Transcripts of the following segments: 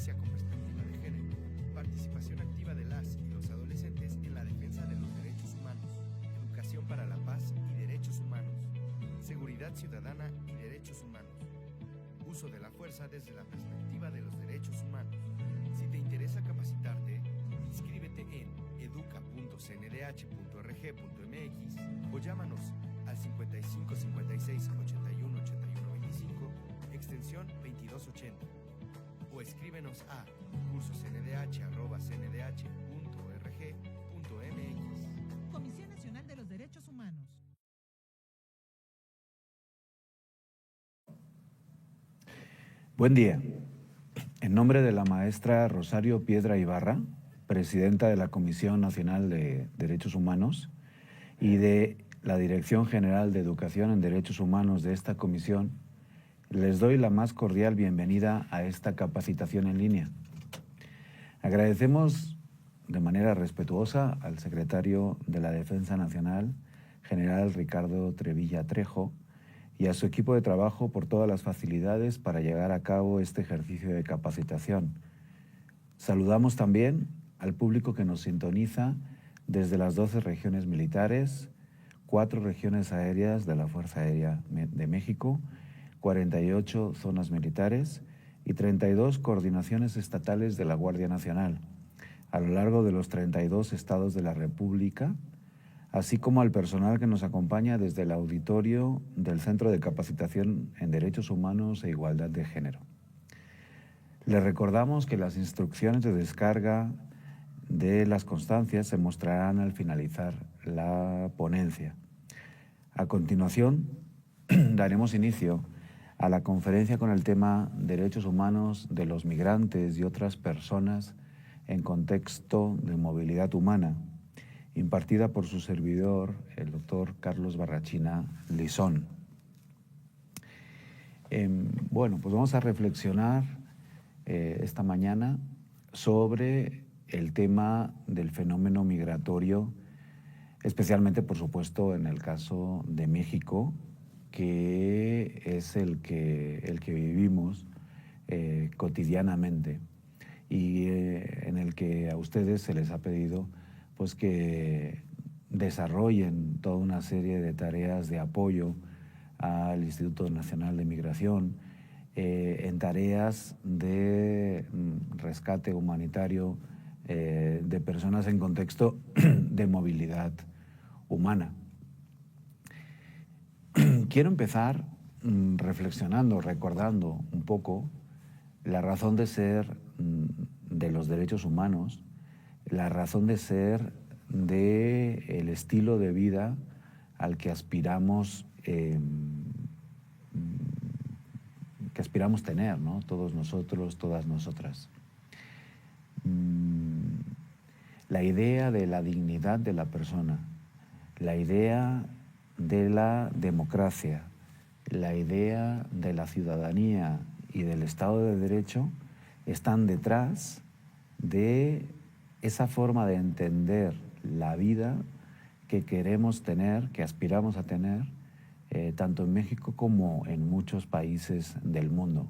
democracia con perspectiva de género, participación activa de las y los adolescentes en la defensa de los derechos humanos, educación para la paz y derechos humanos, seguridad ciudadana y derechos humanos, uso de la fuerza desde la perspectiva de los derechos humanos. Si te interesa capacitarte, inscríbete en educa.cndh.org.mx o llámanos al 55 56 81 81 25, extensión 2280, o escríbenos a cursosndh@cndh.org.mx. Comisión Nacional de los Derechos Humanos. Buen día. En nombre de la maestra Rosario Piedra Ibarra, presidenta de la Comisión Nacional de Derechos Humanos, y de la Dirección General de Educación en Derechos Humanos de esta comisión, les doy la más cordial bienvenida a esta capacitación en línea. Agradecemos de manera respetuosa al secretario de la Defensa Nacional, general Ricardo Trevilla Trejo, y a su equipo de trabajo por todas las facilidades para llevar a cabo este ejercicio de capacitación. Saludamos también al público que nos sintoniza desde las 12 regiones militares, 4 regiones aéreas de la Fuerza Aérea de México, 48 zonas militares y 32 coordinaciones estatales de la Guardia Nacional, a lo largo de los 32 estados de la República, así como al personal que nos acompaña desde el auditorio del Centro de Capacitación en Derechos Humanos e Igualdad de Género. Les recordamos que las instrucciones de descarga de las constancias se mostrarán al finalizar la ponencia. A continuación, daremos inicio a la conferencia con el tema Derechos Humanos de los Migrantes y otras personas en contexto de movilidad humana, impartida por su servidor, el doctor Carlos Barrachina Lizón. Bueno, pues vamos a reflexionar esta mañana sobre el tema del fenómeno migratorio, especialmente, por supuesto, en el caso de México, que es el que vivimos cotidianamente y en el que a ustedes se les ha pedido pues que desarrollen toda una serie de tareas de apoyo al Instituto Nacional de Migración, en tareas de rescate humanitario de personas en contexto de movilidad humana. Quiero empezar reflexionando, recordando un poco la razón de ser de los derechos humanos, la razón de ser del estilo de vida al que aspiramos tener, ¿no? Todos nosotros, todas nosotras. La idea de la dignidad de la persona, la idea de la democracia, la idea de la ciudadanía y del Estado de Derecho están detrás de esa forma de entender la vida que queremos tener, que aspiramos a tener, tanto en México como en muchos países del mundo,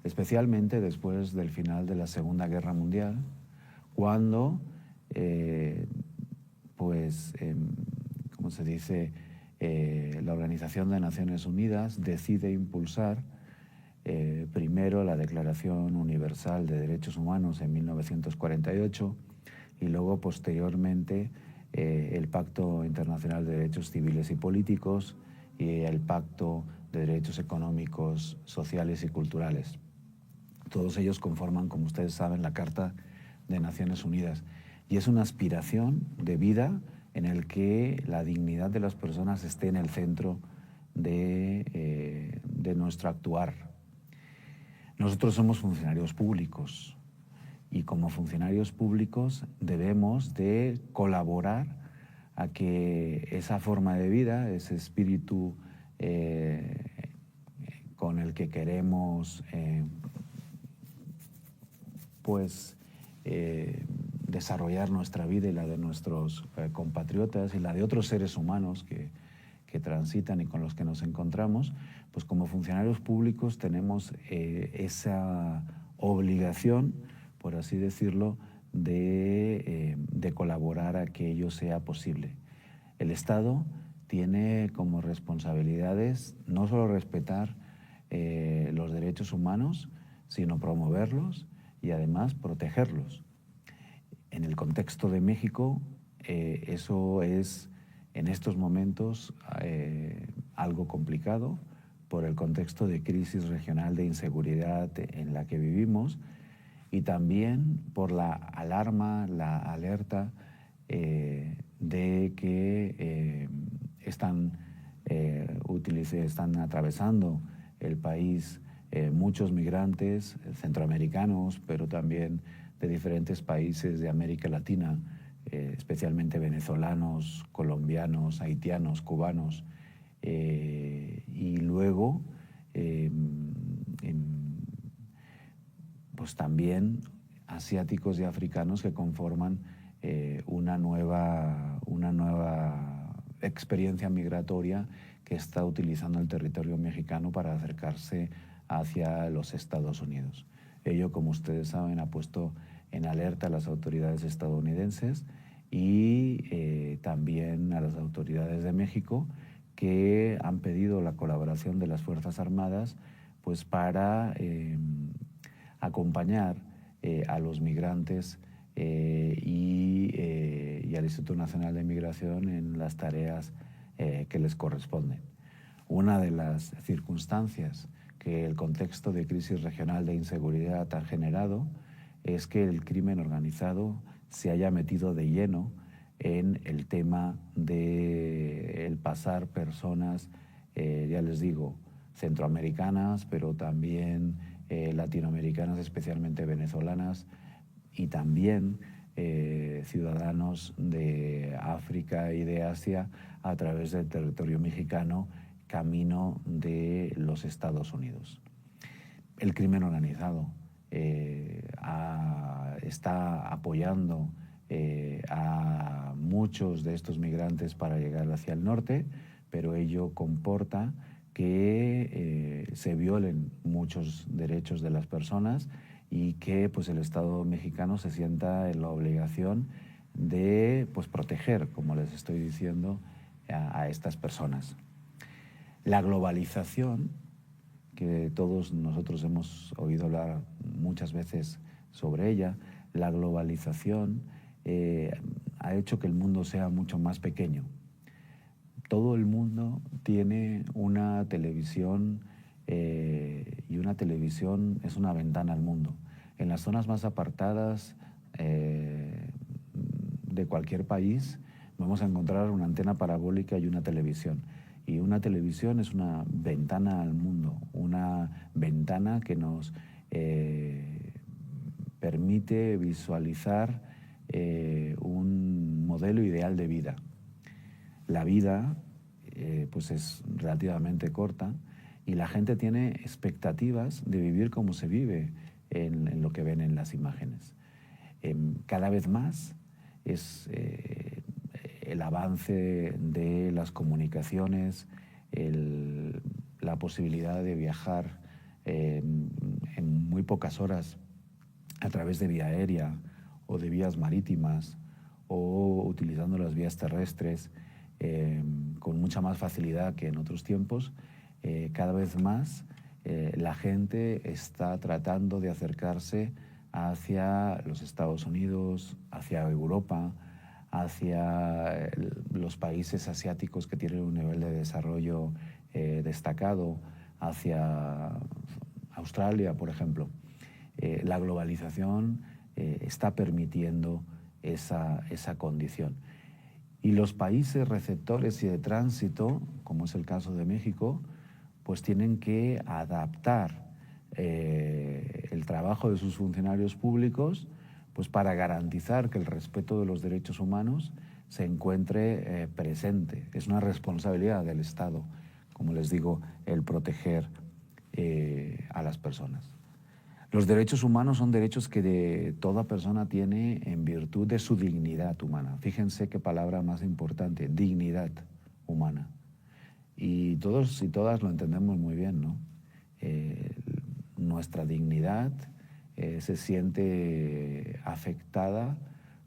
especialmente después del final de la Segunda Guerra Mundial, cuando, como se dice, la Organización de Naciones Unidas decide impulsar primero la Declaración Universal de Derechos Humanos en 1948 y luego posteriormente el Pacto Internacional de Derechos Civiles y Políticos y el Pacto de Derechos Económicos, Sociales y Culturales. Todos ellos conforman, como ustedes saben, la Carta de Naciones Unidas, y es una aspiración de vida en el que la dignidad de las personas esté en el centro de nuestro actuar. Nosotros somos funcionarios públicos y como funcionarios públicos debemos de colaborar a que esa forma de vida, ese espíritu con el que queremos desarrollar nuestra vida y la de nuestros compatriotas y la de otros seres humanos que transitan y con los que nos encontramos, pues como funcionarios públicos tenemos esa obligación, por así decirlo, de colaborar a que ello sea posible. El Estado tiene como responsabilidades no solo respetar los derechos humanos, sino promoverlos y además protegerlos. En el contexto de México, eso es en estos momentos algo complicado por el contexto de crisis regional de inseguridad en la que vivimos y también por la alarma, la alerta de que están atravesando el país muchos migrantes centroamericanos, pero también de diferentes países de América Latina, especialmente venezolanos, colombianos, haitianos, cubanos, y luego pues también asiáticos y africanos que conforman una nueva experiencia migratoria que está utilizando el territorio mexicano para acercarse hacia los Estados Unidos. Ello, como ustedes saben, ha puesto en alerta a las autoridades estadounidenses y también a las autoridades de México, que han pedido la colaboración de las Fuerzas Armadas pues para acompañar a los migrantes y al Instituto Nacional de Migración en las tareas que les corresponden. Una de las circunstancias que el contexto de crisis regional de inseguridad ha generado es que el crimen organizado se haya metido de lleno en el tema de el pasar personas, ya les digo, centroamericanas, pero también latinoamericanas, especialmente venezolanas, y también ciudadanos de África y de Asia a través del territorio mexicano, camino de los Estados Unidos. El crimen organizado está apoyando a muchos de estos migrantes para llegar hacia el norte, pero ello comporta que se violen muchos derechos de las personas y que pues, el Estado mexicano se sienta en la obligación de pues, proteger, como les estoy diciendo, a estas personas. La globalización, que todos nosotros hemos oído hablar muchas veces sobre ella, la globalización ha hecho que el mundo sea mucho más pequeño. Todo el mundo tiene una televisión y una televisión es una ventana al mundo. En las zonas más apartadas de cualquier país vamos a encontrar una antena parabólica y una televisión. Y una televisión es una ventana al mundo, una ventana que nos permite visualizar un modelo ideal de vida. La vida pues es relativamente corta y la gente tiene expectativas de vivir como se vive en lo que ven en las imágenes. Cada vez más es el avance de las comunicaciones, la posibilidad de viajar en muy pocas horas a través de vía aérea o de vías marítimas o utilizando las vías terrestres con mucha más facilidad que en otros tiempos. Cada vez más la gente está tratando de acercarse hacia los Estados Unidos, hacia Europa, hacia los países asiáticos que tienen un nivel de desarrollo destacado, hacia Australia, por ejemplo. La globalización está permitiendo esa condición. Y los países receptores y de tránsito, como es el caso de México, pues tienen que adaptar el trabajo de sus funcionarios públicos pues para garantizar que el respeto de los derechos humanos se encuentre presente. Es una responsabilidad del Estado, como les digo, el proteger a las personas. Los derechos humanos son derechos que toda persona tiene en virtud de su dignidad humana. Fíjense qué palabra más importante, dignidad humana. Y todos y todas lo entendemos muy bien, ¿no? Nuestra dignidad se siente afectada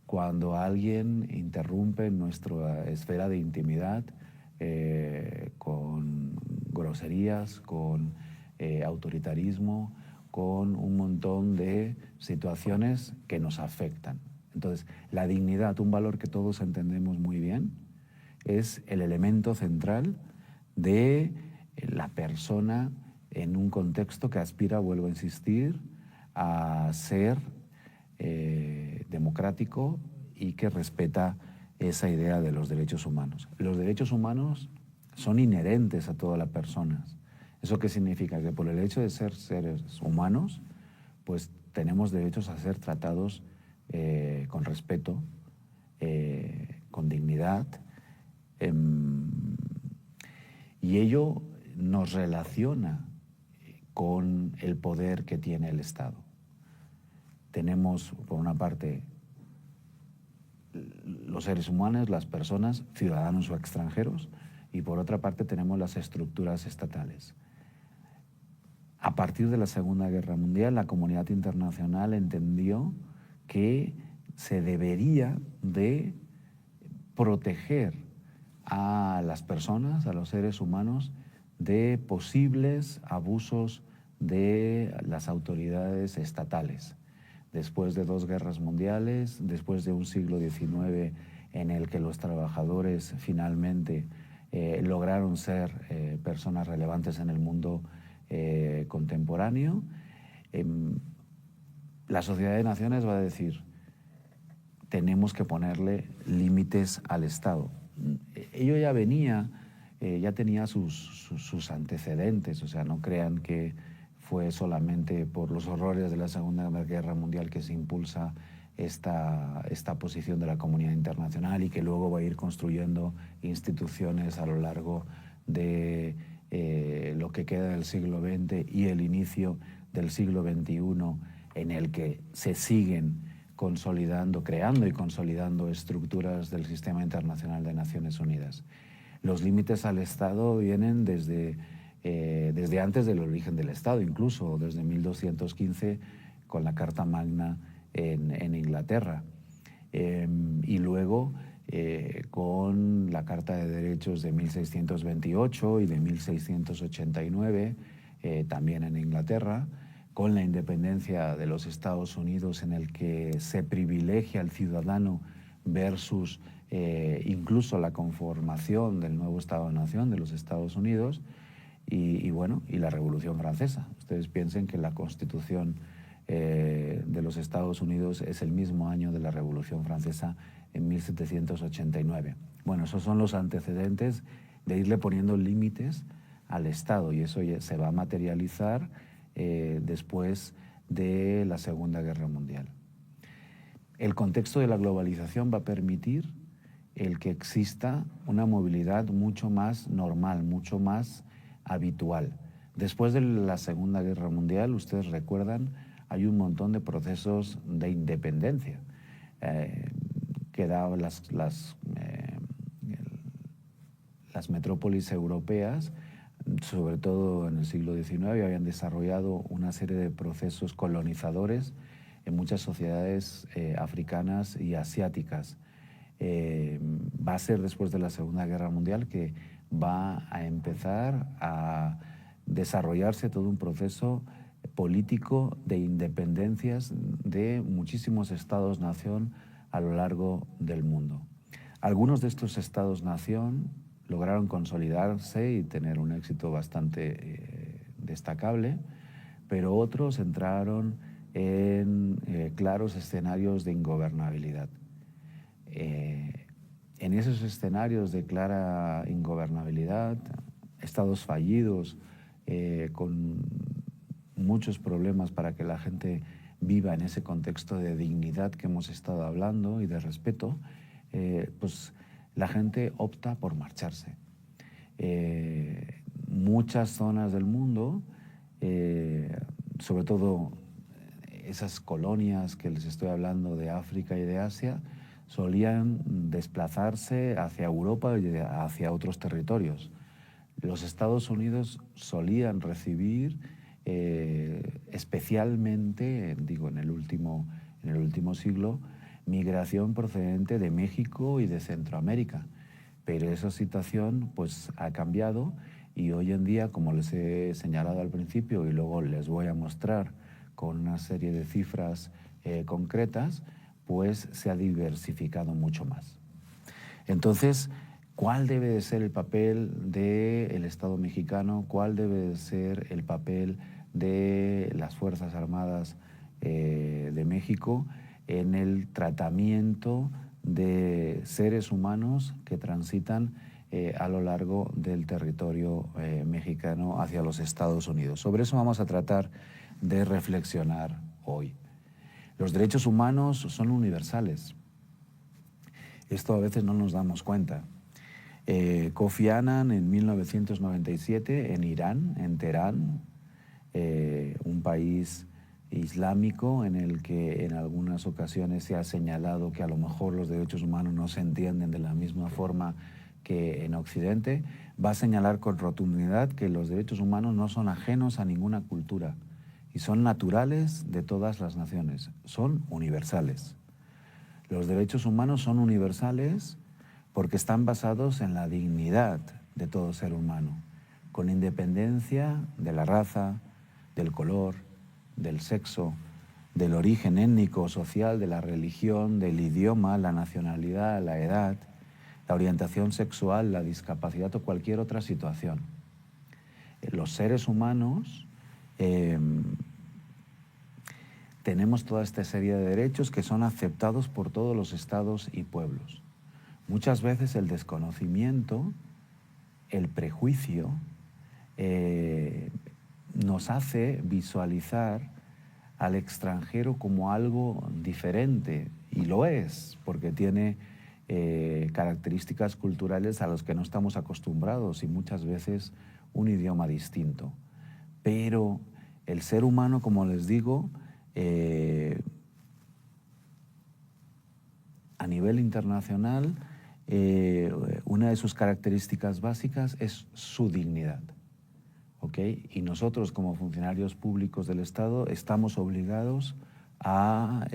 cuando alguien interrumpe nuestra esfera de intimidad con groserías, con autoritarismo, con un montón de situaciones que nos afectan. Entonces, la dignidad, un valor que todos entendemos muy bien, es el elemento central de la persona en un contexto que aspira, vuelvo a insistir, a ser democrático y que respeta esa idea de los derechos humanos. Los derechos humanos son inherentes a todas las personas. ¿Eso qué significa? Que por el hecho de ser seres humanos, pues tenemos derechos a ser tratados con respeto, con dignidad, y ello nos relaciona con el poder que tiene el Estado. Tenemos, por una parte, los seres humanos, las personas, ciudadanos o extranjeros, y por otra parte tenemos las estructuras estatales. A partir de la Segunda Guerra Mundial, la comunidad internacional entendió que se debería de proteger a las personas, a los seres humanos, de posibles abusos de las autoridades estatales. Después de 2 guerras mundiales, después de un siglo XIX en el que los trabajadores finalmente lograron ser personas relevantes en el mundo contemporáneo, la Sociedad de Naciones va a decir, tenemos que ponerle límites al Estado. Ello ya venía, ya tenía sus antecedentes, o sea, no crean que fue solamente por los horrores de la Segunda Guerra Mundial que se impulsa esta posición de la comunidad internacional y que luego va a ir construyendo instituciones a lo largo de lo que queda del siglo XX y el inicio del siglo XXI, en el que se siguen consolidando, creando y consolidando estructuras del Sistema Internacional de Naciones Unidas. Los límites al Estado vienen desde antes del origen del Estado, incluso desde 1215 con la Carta Magna en Inglaterra, y luego con la Carta de Derechos de 1628 y de 1689, también en Inglaterra, con la independencia de los Estados Unidos, en el que se privilegia al ciudadano versus incluso la conformación del nuevo Estado-Nación de los Estados Unidos, y la Revolución Francesa. Ustedes piensen que la Constitución de los Estados Unidos es el mismo año de la Revolución Francesa, en 1789. Bueno, esos son los antecedentes de irle poniendo límites al Estado, y eso ya se va a materializar después de la Segunda Guerra Mundial. El contexto de la globalización va a permitir el que exista una movilidad mucho más normal, mucho más habitual. Después de la Segunda Guerra Mundial, ustedes recuerdan, hay un montón de procesos de independencia que daban las metrópolis europeas, sobre todo en el siglo XIX, habían desarrollado una serie de procesos colonizadores en muchas sociedades africanas y asiáticas. Va a ser después de la Segunda Guerra Mundial que va a empezar a desarrollarse todo un proceso político de independencias de muchísimos estados-nación a lo largo del mundo. Algunos de estos estados-nación lograron consolidarse y tener un éxito bastante destacable, pero otros entraron en claros escenarios de ingobernabilidad. En esos escenarios de clara ingobernabilidad, estados fallidos, con muchos problemas para que la gente viva en ese contexto de dignidad que hemos estado hablando y de respeto, pues la gente opta por marcharse. Muchas zonas del mundo, sobre todo esas colonias que les estoy hablando de África y de Asia, solían desplazarse hacia Europa y hacia otros territorios. Los Estados Unidos solían recibir especialmente, digo, en el último siglo, migración procedente de México y de Centroamérica. Pero esa situación pues ha cambiado y hoy en día, como les he señalado al principio y luego les voy a mostrar con una serie de cifras concretas, pues se ha diversificado mucho más. Entonces, ¿cuál debe de ser el papel del Estado mexicano? ¿Cuál debe de ser el papel de las Fuerzas Armadas de México en el tratamiento de seres humanos que transitan a lo largo del territorio mexicano hacia los Estados Unidos? Sobre eso vamos a tratar de reflexionar hoy. Los derechos humanos son universales. Esto a veces no nos damos cuenta. Kofi Annan en 1997 en Irán, en Teherán, un país islámico en el que en algunas ocasiones se ha señalado que a lo mejor los derechos humanos no se entienden de la misma forma que en Occidente, va a señalar con rotundidad que los derechos humanos no son ajenos a ninguna cultura y son naturales de todas las naciones, son universales. Los derechos humanos son universales porque están basados en la dignidad de todo ser humano, con independencia de la raza, del color, del sexo, del origen étnico o social, de la religión, del idioma, la nacionalidad, la edad, la orientación sexual, la discapacidad o cualquier otra situación. Los seres humanos tenemos toda esta serie de derechos que son aceptados por todos los estados y pueblos. Muchas veces el desconocimiento, el prejuicio, nos hace visualizar al extranjero como algo diferente, y lo es, porque tiene características culturales a las que no estamos acostumbrados y muchas veces un idioma distinto. Pero el ser humano, como les digo, a nivel internacional, una de sus características básicas es su dignidad. ¿Okay? Y nosotros, como funcionarios públicos del Estado, estamos obligados a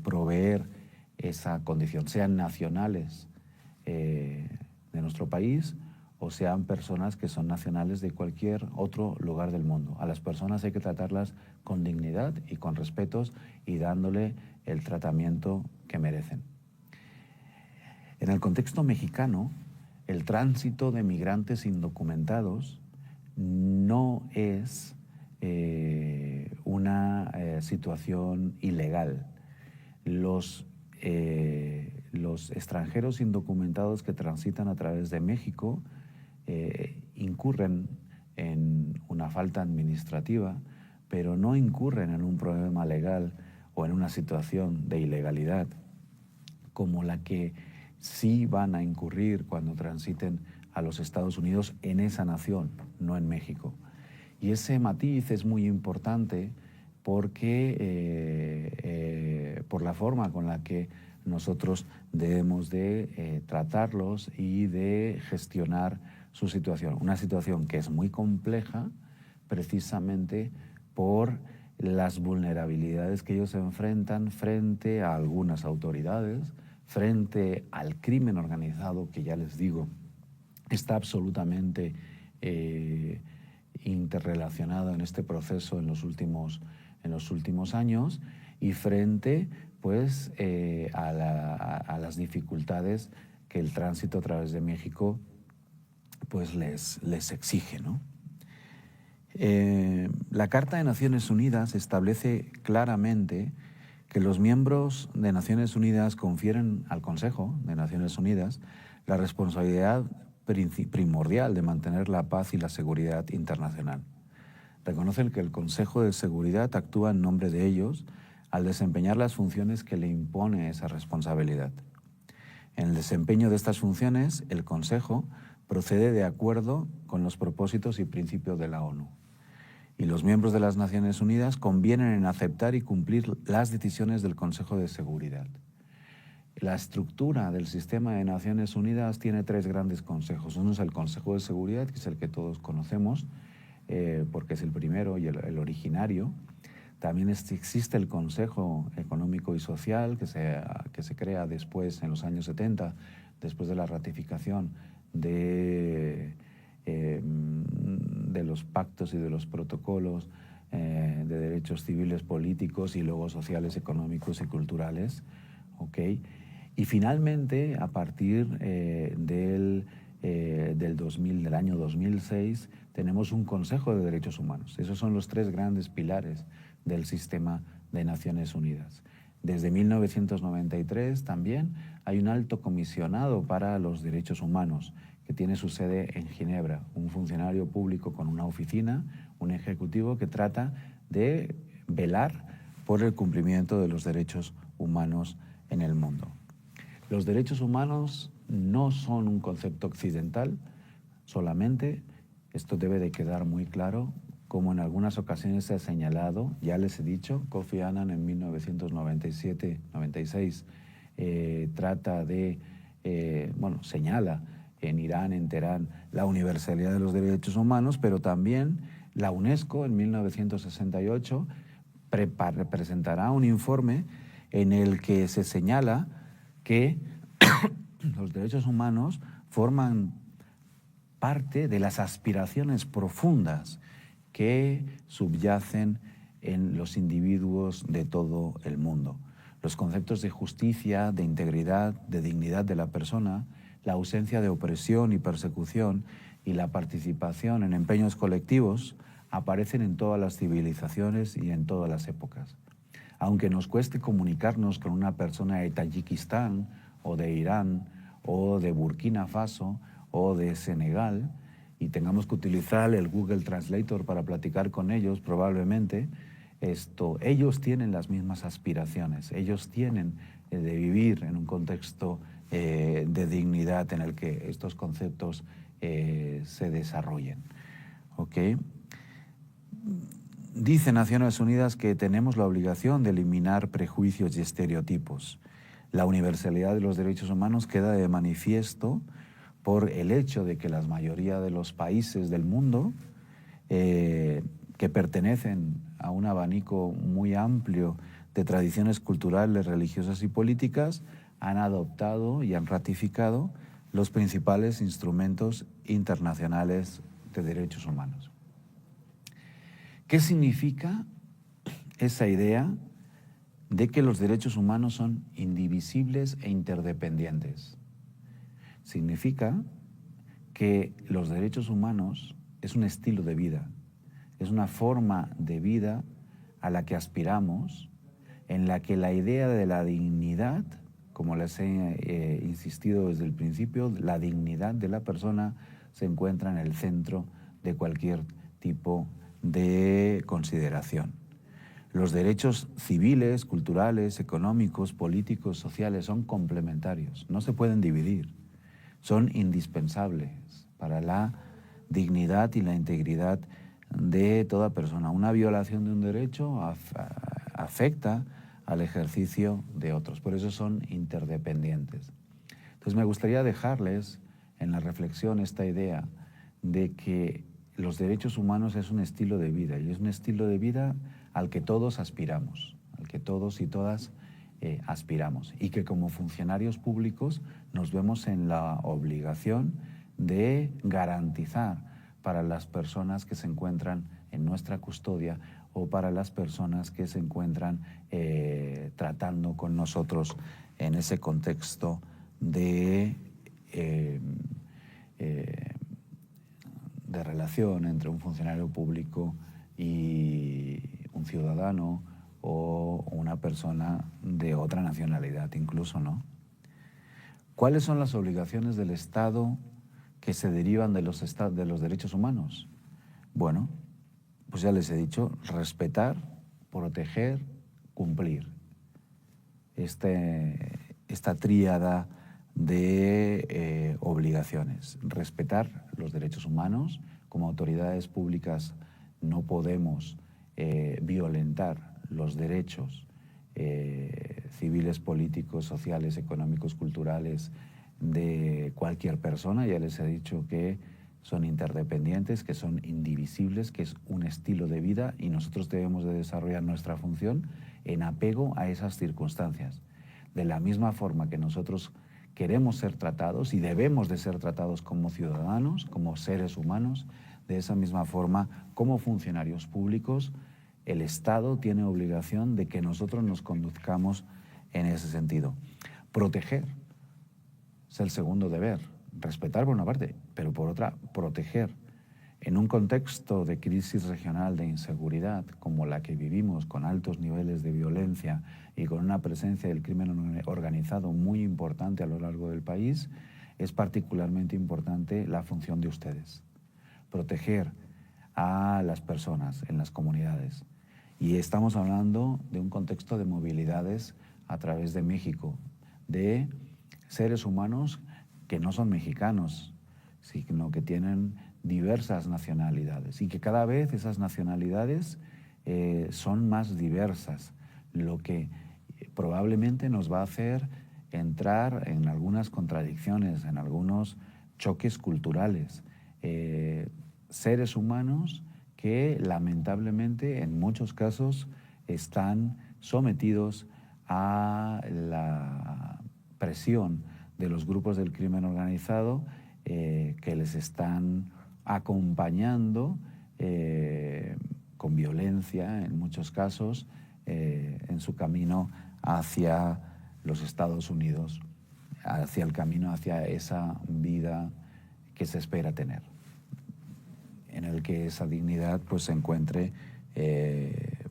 proveer esa condición, sean nacionales de nuestro país o sean personas que son nacionales de cualquier otro lugar del mundo. A las personas hay que tratarlas con dignidad y con respetos y dándole el tratamiento que merecen. En el contexto mexicano, el tránsito de migrantes indocumentados no es una situación ilegal. Los extranjeros indocumentados que transitan a través de México incurren en una falta administrativa, pero no incurren en un problema legal o en una situación de ilegalidad como la que sí van a incurrir cuando transiten a los Estados Unidos en esa nación, no en México. Y ese matiz es muy importante porque por la forma con la que nosotros debemos de tratarlos y de gestionar su situación. Una situación que es muy compleja precisamente por las vulnerabilidades que ellos enfrentan frente a algunas autoridades, frente al crimen organizado, que ya les digo, está absolutamente interrelacionado en este proceso en los últimos años, y frente pues, a las dificultades que el tránsito a través de México pues, les exige, ¿no? La Carta de Naciones Unidas establece claramente que los miembros de Naciones Unidas confieren al Consejo de Naciones Unidas la responsabilidad primordial de mantener la paz y la seguridad internacional. Reconocen que el Consejo de Seguridad actúa en nombre de ellos al desempeñar las funciones que le impone esa responsabilidad. En el desempeño de estas funciones, el Consejo procede de acuerdo con los propósitos y principios de la ONU. Y los miembros de las Naciones Unidas convienen en aceptar y cumplir las decisiones del Consejo de Seguridad. La estructura del sistema de Naciones Unidas tiene tres grandes consejos. Uno es el Consejo de Seguridad, que es el que todos conocemos, porque es el primero y el originario. También existe el Consejo Económico y Social, que se crea después, en los años 70, después de la ratificación de los pactos y de los protocolos de derechos civiles, políticos y luego sociales, económicos y culturales. ¿Okay? Y finalmente, a partir del año 2006, tenemos un Consejo de Derechos Humanos. Esos son los tres grandes pilares del sistema de Naciones Unidas. Desde 1993 también hay un alto comisionado para los derechos humanos que tiene su sede en Ginebra, un funcionario público con una oficina, un ejecutivo que trata de velar por el cumplimiento de los derechos humanos en el mundo. Los derechos humanos no son un concepto occidental solamente, esto debe de quedar muy claro, como en algunas ocasiones se ha señalado, ya les he dicho, Kofi Annan en 1997-96 trata de, señala en Irán, en Teherán, la universalidad de los derechos humanos, pero también la UNESCO en 1968 presentará un informe en el que se señala que los derechos humanos forman parte de las aspiraciones profundas que subyacen en los individuos de todo el mundo. Los conceptos de justicia, de integridad, de dignidad de la persona, la ausencia de opresión y persecución y la participación en empeños colectivos aparecen en todas las civilizaciones y en todas las épocas. Aunque nos cueste comunicarnos con una persona de Tayikistán o de Irán o de Burkina Faso o de Senegal y tengamos que utilizar el Google Translator para platicar con ellos, probablemente, ellos tienen las mismas aspiraciones, ellos tienen de vivir en un contexto de dignidad en el que estos conceptos se desarrollen. ¿Okay? Dice Naciones Unidas que tenemos la obligación de eliminar prejuicios y estereotipos. La universalidad de los derechos humanos queda de manifiesto por el hecho de que la mayoría de los países del mundo que pertenecen a un abanico muy amplio de tradiciones culturales, religiosas y políticas han adoptado y han ratificado los principales instrumentos internacionales de derechos humanos. ¿Qué significa esa idea de que los derechos humanos son indivisibles e interdependientes? Significa que los derechos humanos es un estilo de vida, es una forma de vida a la que aspiramos, en la que la idea de la dignidad, como les he insistido desde el principio, la dignidad de la persona se encuentra en el centro de cualquier tipo de consideración. Los derechos civiles, culturales, económicos, políticos, sociales son complementarios, no se pueden dividir. Son indispensables para la dignidad y la integridad de toda persona. Una violación de un derecho afecta al ejercicio de otros, por eso son interdependientes. Entonces me gustaría dejarles en la reflexión esta idea de que los derechos humanos es un estilo de vida y es un estilo de vida al que todos aspiramos, al que todos y todas aspiramos y que como funcionarios públicos nos vemos en la obligación de garantizar para las personas que se encuentran en nuestra custodia o para las personas que se encuentran tratando con nosotros en ese contexto de relación entre un funcionario público y un ciudadano o una persona de otra nacionalidad incluso, ¿no? ¿Cuáles son las obligaciones del Estado que se derivan de los derechos humanos? Bueno, pues ya les he dicho, respetar, proteger, cumplir. Esta tríada de obligaciones. Respetar los derechos humanos. Como autoridades públicas no podemos violentar los derechos civiles, políticos, sociales, económicos, culturales de cualquier persona. Ya les he dicho que son interdependientes, que son indivisibles, que es un estilo de vida y nosotros debemos de desarrollar nuestra función en apego a esas circunstancias. De la misma forma que nosotros queremos ser tratados y debemos de ser tratados como ciudadanos, como seres humanos, de esa misma forma, como funcionarios públicos, el Estado tiene obligación de que nosotros nos conduzcamos en ese sentido. Proteger es el segundo deber. Respetar por una parte, pero por otra, proteger. En un contexto de crisis regional de inseguridad como la que vivimos, con altos niveles de violencia y con una presencia del crimen organizado muy importante a lo largo del país, es particularmente importante la función de ustedes. Proteger a las personas en las comunidades. Y estamos hablando de un contexto de movilidades a través de México, de seres humanos que no son mexicanos, sino que tienen diversas nacionalidades y que cada vez esas nacionalidades son más diversas, lo que probablemente nos va a hacer entrar en algunas contradicciones, en algunos choques culturales. Seres humanos que lamentablemente en muchos casos están sometidos a la presión de los grupos del crimen organizado que les están acompañando con violencia, en muchos casos, en su camino hacia los Estados Unidos, hacia el camino hacia esa vida que se espera tener, en el que esa dignidad pues, se encuentre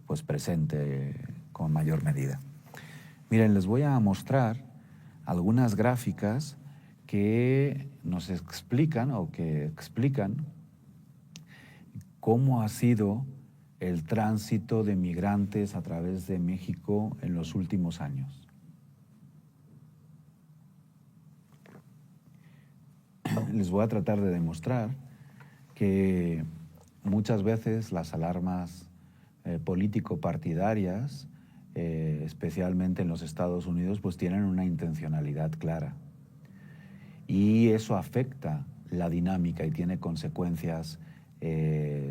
pues, presente con mayor medida. Miren, les voy a mostrar algunas gráficas que nos explican o que explican cómo ha sido el tránsito de migrantes a través de México en los últimos años. Les voy a tratar de demostrar que muchas veces las alarmas político-partidarias, especialmente en los Estados Unidos, pues tienen una intencionalidad clara. Y eso afecta la dinámica y tiene consecuencias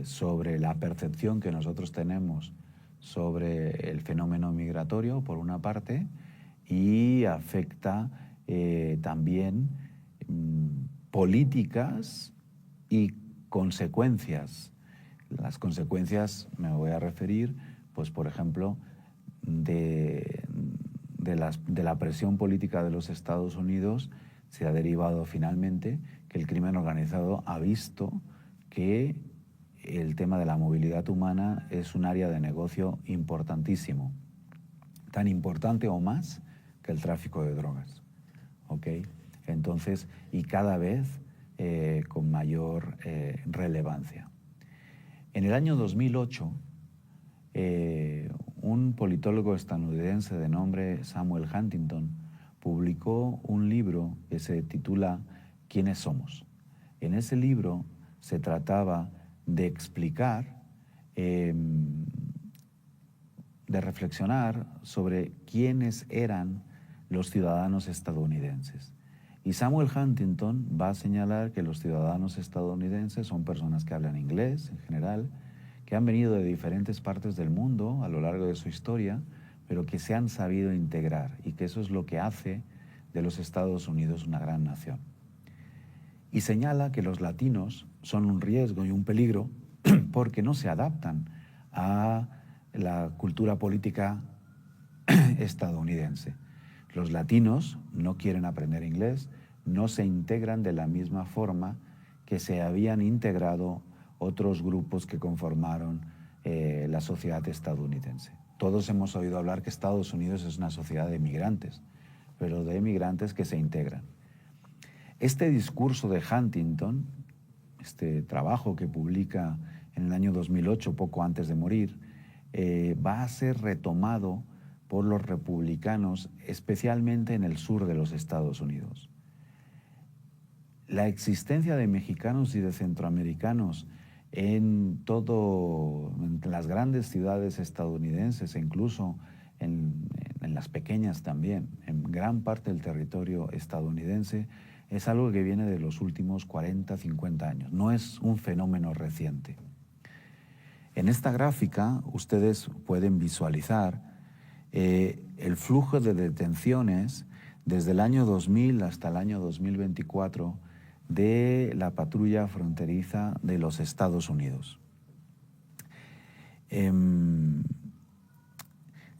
sobre la percepción que nosotros tenemos sobre el fenómeno migratorio, por una parte, y afecta también políticas y consecuencias. Las consecuencias me voy a referir, pues, por ejemplo, de la presión política de los Estados Unidos se ha derivado finalmente que el crimen organizado ha visto que el tema de la movilidad humana es un área de negocio importantísimo, tan importante o más que el tráfico de drogas, ¿ok? Entonces, y cada vez con mayor relevancia. En el año 2008, un politólogo estadounidense de nombre Samuel Huntington publicó un libro que se titula ¿Quiénes somos? En ese libro se trataba de explicar, de reflexionar sobre quiénes eran los ciudadanos estadounidenses. Y Samuel Huntington va a señalar que los ciudadanos estadounidenses son personas que hablan inglés en general, que han venido de diferentes partes del mundo a lo largo de su historia, pero que se han sabido integrar y que eso es lo que hace de los Estados Unidos una gran nación. Y señala que los latinos son un riesgo y un peligro porque no se adaptan a la cultura política estadounidense. Los latinos no quieren aprender inglés, no se integran de la misma forma que se habían integrado otros grupos que conformaron la sociedad estadounidense. Todos hemos oído hablar que Estados Unidos es una sociedad de migrantes, pero de migrantes que se integran. Este discurso de Huntington, este trabajo que publica en el año 2008, poco antes de morir, va a ser retomado por los republicanos, especialmente en el sur de los Estados Unidos. La existencia de mexicanos y de centroamericanos en las grandes ciudades estadounidenses e incluso en las pequeñas también, en gran parte del territorio estadounidense, es algo que viene de los últimos 40, 50 años, no es un fenómeno reciente. En esta gráfica ustedes pueden visualizar el flujo de detenciones desde el año 2000 hasta el año 2024 de la patrulla fronteriza de los Estados Unidos.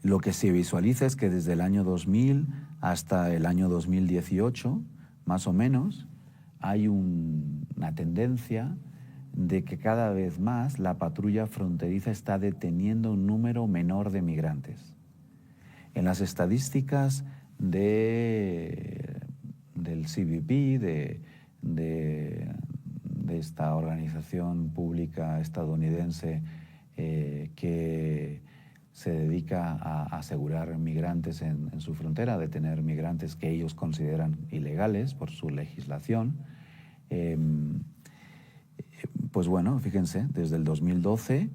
Lo que se visualiza es que desde el año 2000 hasta el año 2018, más o menos, hay una tendencia de que cada vez más la patrulla fronteriza está deteniendo un número menor de migrantes. En las estadísticas del CBP, de esta organización pública estadounidense que se dedica a asegurar migrantes en su frontera, a detener migrantes que ellos consideran ilegales por su legislación. Pues bueno, fíjense, desde el 2012,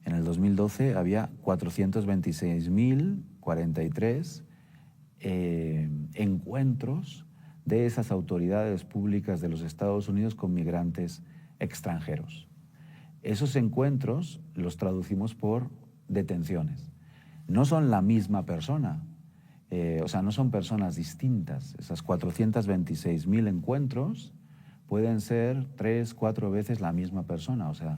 en el 2012 había 426.043 encuentros de esas autoridades públicas de los Estados Unidos con migrantes extranjeros. Esos encuentros los traducimos por detenciones. No son la misma persona, o sea, no son personas distintas. Esas 426.000 encuentros pueden ser 3, 4 veces la misma persona. O sea,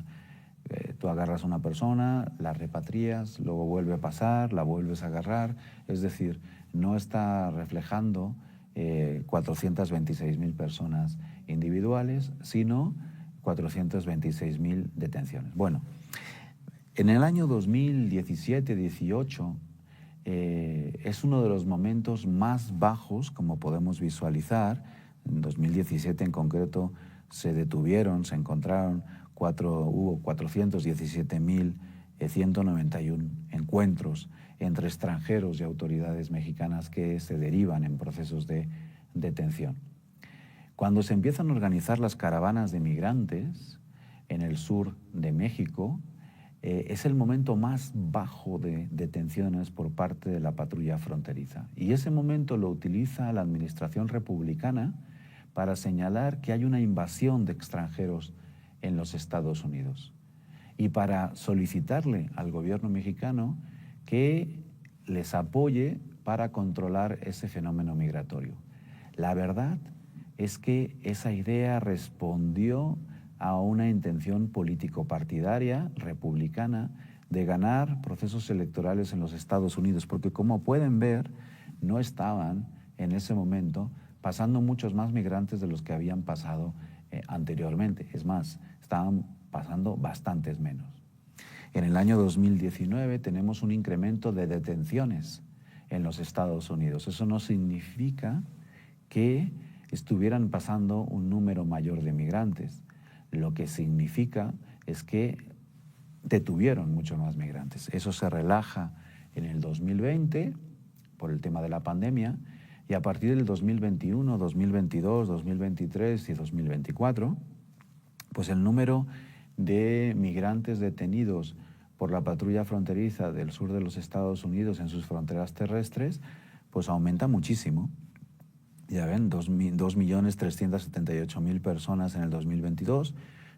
tú agarras a una persona, la repatrias, luego vuelve a pasar, la vuelves a agarrar. Es decir, no está reflejando 426.000 personas individuales, sino 426.000 detenciones. Bueno, en el año 2017-18 es uno de los momentos más bajos, como podemos visualizar. En 2017 en concreto se encontraron hubo 417.191 encuentros entre extranjeros y autoridades mexicanas que se derivan en procesos de detención. Cuando se empiezan a organizar las caravanas de migrantes en el sur de México, es el momento más bajo de detenciones por parte de la patrulla fronteriza. Y ese momento lo utiliza la administración republicana para señalar que hay una invasión de extranjeros en los Estados Unidos y para solicitarle al gobierno mexicano que les apoye para controlar ese fenómeno migratorio. La verdad es que esa idea respondió a una intención político-partidaria republicana de ganar procesos electorales en los Estados Unidos, porque como pueden ver, no estaban en ese momento pasando muchos más migrantes de los que habían pasado anteriormente. Es más, estaban pasando bastantes menos. En el año 2019 tenemos un incremento de detenciones en los Estados Unidos. Eso no significa que estuvieran pasando un número mayor de migrantes. Lo que significa es que detuvieron mucho más migrantes. Eso se relaja en el 2020 por el tema de la pandemia y a partir del 2021, 2022, 2023 y 2024, pues el número de migrantes detenidos por la patrulla fronteriza del sur de los Estados Unidos en sus fronteras terrestres, pues aumenta muchísimo. Ya ven, 2.378.000 personas en el 2022,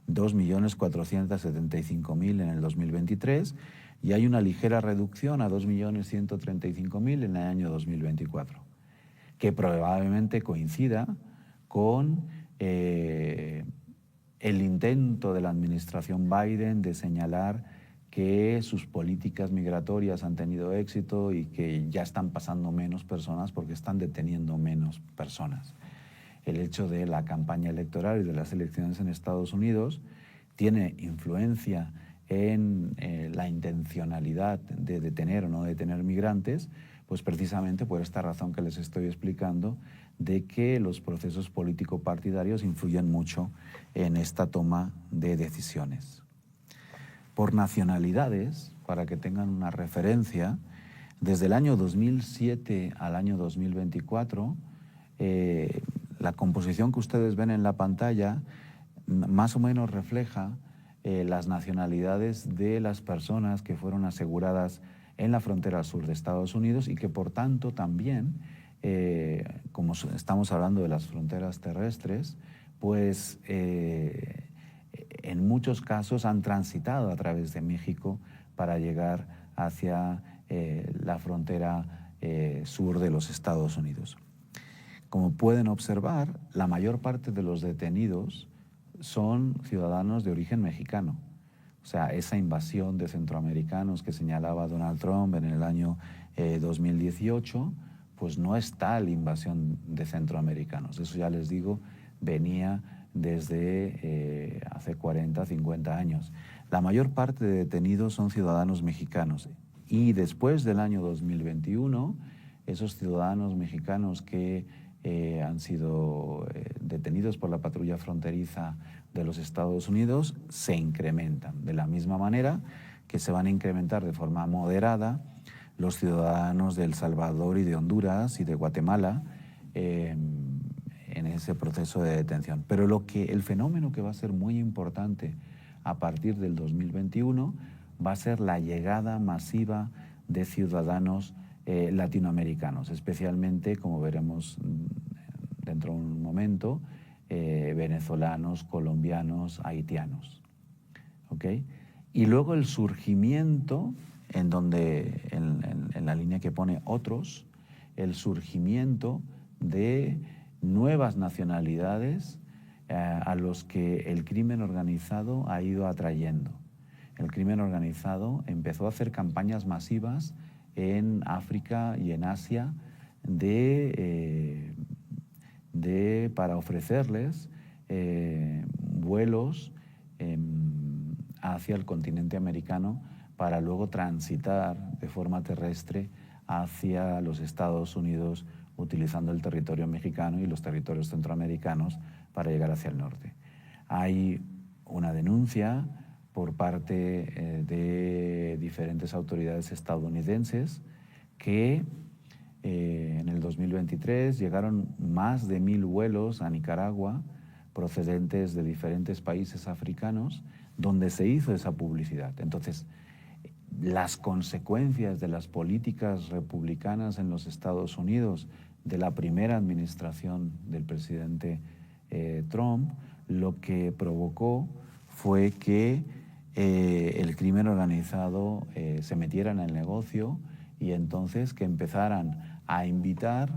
2.475.000 en el 2023 y hay una ligera reducción a 2.135.000 en el año 2024, que probablemente coincida con el intento de la administración Biden de señalar que sus políticas migratorias han tenido éxito y que ya están pasando menos personas porque están deteniendo menos personas. El hecho de la campaña electoral y de las elecciones en Estados Unidos tiene influencia en la intencionalidad de detener o no detener migrantes, pues precisamente por esta razón que les estoy explicando, de que los procesos político-partidarios influyen mucho en esta toma de decisiones. Por nacionalidades, para que tengan una referencia, desde el año 2007 al año 2024, la composición que ustedes ven en la pantalla más o menos refleja las nacionalidades de las personas que fueron aseguradas en la frontera sur de Estados Unidos y que por tanto también como estamos hablando de las fronteras terrestres, pues en muchos casos han transitado a través de México para llegar hacia la frontera sur de los Estados Unidos. Como pueden observar, la mayor parte de los detenidos son ciudadanos de origen mexicano. O sea, esa invasión de centroamericanos que señalaba Donald Trump en el año 2018, pues no es tal invasión de centroamericanos. Eso ya les digo, venía desde hace 40, 50 años. La mayor parte de detenidos son ciudadanos mexicanos. Y después del año 2021, esos ciudadanos mexicanos que han sido detenidos por la patrulla fronteriza de los Estados Unidos se incrementan. De la misma manera que se van a incrementar de forma moderada los ciudadanos de El Salvador y de Honduras y de Guatemala en ese proceso de detención. Pero el fenómeno que va a ser muy importante a partir del 2021 va a ser la llegada masiva de ciudadanos latinoamericanos, especialmente, como veremos dentro de un momento, venezolanos, colombianos, haitianos. ¿Okay? Y luego el surgimiento, en la línea que pone otros, el surgimiento de nuevas nacionalidades a los que el crimen organizado ha ido atrayendo. El crimen organizado empezó a hacer campañas masivas en África y en Asia para ofrecerles vuelos hacia el continente americano para luego transitar de forma terrestre hacia los Estados Unidos utilizando el territorio mexicano y los territorios centroamericanos para llegar hacia el norte. Hay una denuncia por parte de diferentes autoridades estadounidenses que en el 2023 llegaron más de 1.000 vuelos a Nicaragua procedentes de diferentes países africanos donde se hizo esa publicidad. Entonces, las consecuencias de las políticas republicanas en los Estados Unidos de la primera administración del presidente Trump, lo que provocó fue que el crimen organizado se metiera en el negocio y entonces que empezaran a invitar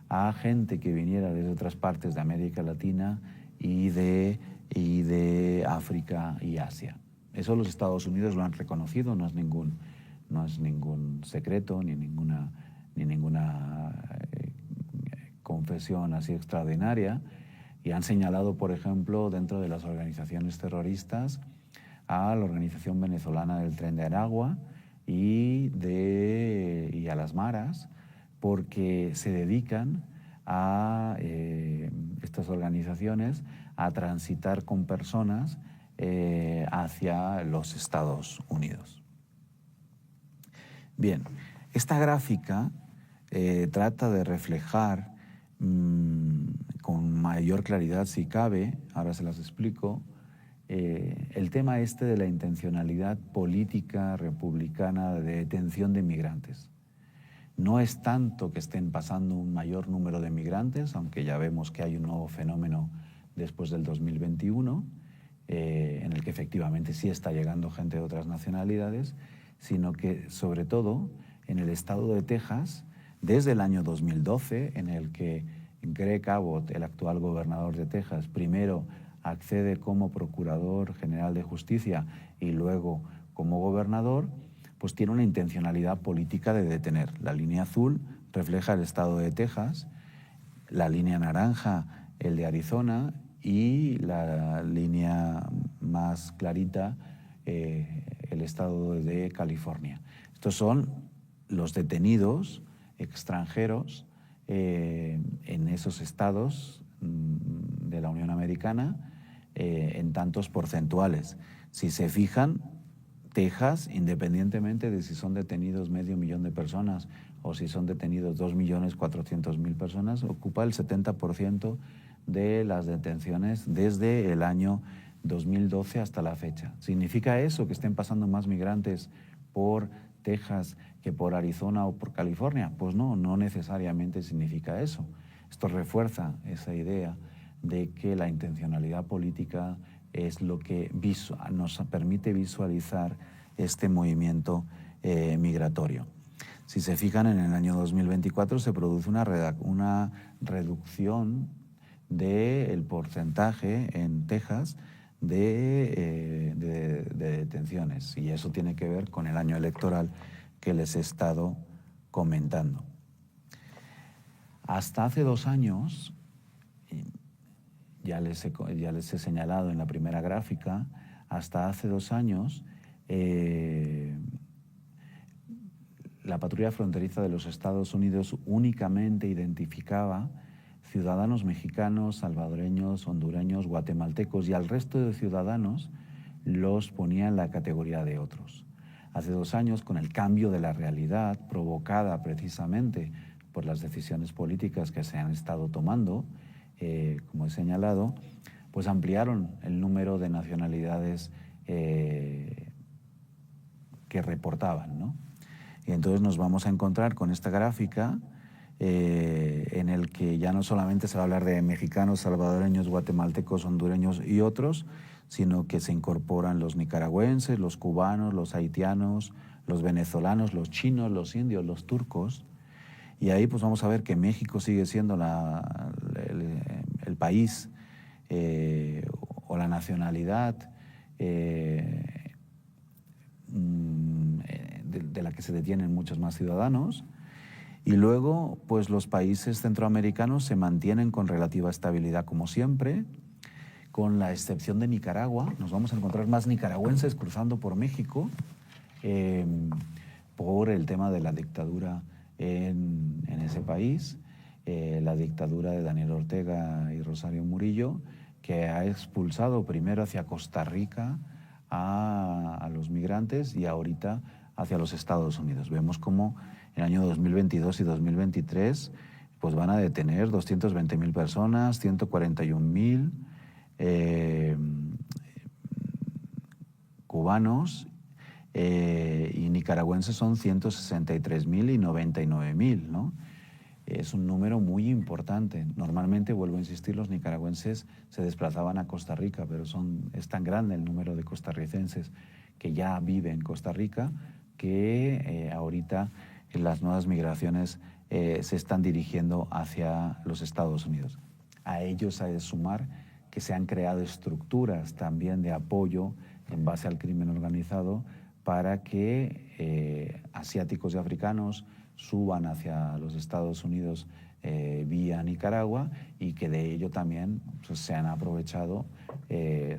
a gente que viniera desde otras partes de América Latina y de África y Asia. Eso los Estados Unidos lo han reconocido, no es ningún secreto ni ninguna confesión así extraordinaria, y han señalado, por ejemplo, dentro de las organizaciones terroristas a la Organización Venezolana del Tren de Aragua y a las Maras, porque se dedican a estas organizaciones a transitar con personas hacia los Estados Unidos. Bien, esta gráfica trata de reflejar con mayor claridad, si cabe, ahora se las explico, el tema de la intencionalidad política republicana de detención de migrantes. No es tanto que estén pasando un mayor número de migrantes, aunque ya vemos que hay un nuevo fenómeno después del 2021, en el que efectivamente sí está llegando gente de otras nacionalidades, sino que sobre todo en el estado de Texas, desde el año 2012, en el que Greg Abbott, el actual gobernador de Texas, primero accede como procurador general de justicia y luego como gobernador, pues tiene una intencionalidad política de detener. La línea azul refleja el estado de Texas, la línea naranja el de Arizona y la línea más clarita el estado de California. Estos son los detenidos extranjeros en esos estados de la Unión Americana en tantos porcentuales. Si se fijan, Texas, independientemente de si son detenidos 500.000 de personas o si son detenidos 2.400.000 personas, ocupa el 70% de las detenciones desde el año 2012 hasta la fecha. ¿Significa eso que estén pasando más migrantes por Texas que por Arizona o por California. Pues no necesariamente significa eso. Esto refuerza esa idea de que la intencionalidad política es lo que nos permite visualizar este movimiento migratorio. Si se fijan, en el año 2024 se produce una reducción del porcentaje en Texas de detenciones, y eso tiene que ver con el año electoral que les he estado comentando. Hasta hace 2 años, ya les he señalado en la primera gráfica, hasta hace 2 años la patrulla fronteriza de los Estados Unidos únicamente identificaba ciudadanos mexicanos, salvadoreños, hondureños, guatemaltecos, y al resto de ciudadanos los ponía en la categoría de otros. Hace 2 años, con el cambio de la realidad provocada precisamente por las decisiones políticas que se han estado tomando, como he señalado, pues ampliaron el número de nacionalidades que reportaban, ¿no? Y entonces nos vamos a encontrar con esta gráfica en el que ya no solamente se va a hablar de mexicanos, salvadoreños, guatemaltecos, hondureños y otros, sino que se incorporan los nicaragüenses, los cubanos, los haitianos, los venezolanos, los chinos, los indios, los turcos. Y ahí pues vamos a ver que México sigue siendo el país o la nacionalidad de la que se detienen muchos más ciudadanos. Y luego, pues los países centroamericanos se mantienen con relativa estabilidad como siempre, con la excepción de Nicaragua. Nos vamos a encontrar más nicaragüenses cruzando por México por el tema de la dictadura en ese país, la dictadura de Daniel Ortega y Rosario Murillo, que ha expulsado primero hacia Costa Rica a los migrantes y ahorita hacia los Estados Unidos. Vemos cómo en el año 2022 y 2023 pues van a detener 220,000 personas, 141,000 cubanos y nicaragüenses son 163,000 y 99,000, ¿no? Es un número muy importante. Normalmente, vuelvo a insistir, los nicaragüenses se desplazaban a Costa Rica, pero es tan grande el número de costarricenses que ya viven en Costa Rica que ahorita las nuevas migraciones se están dirigiendo hacia los Estados Unidos. A ellos hay de sumar que se han creado estructuras también de apoyo en base al crimen organizado para que asiáticos y africanos suban hacia los Estados Unidos vía Nicaragua, y que de ello también pues, se han aprovechado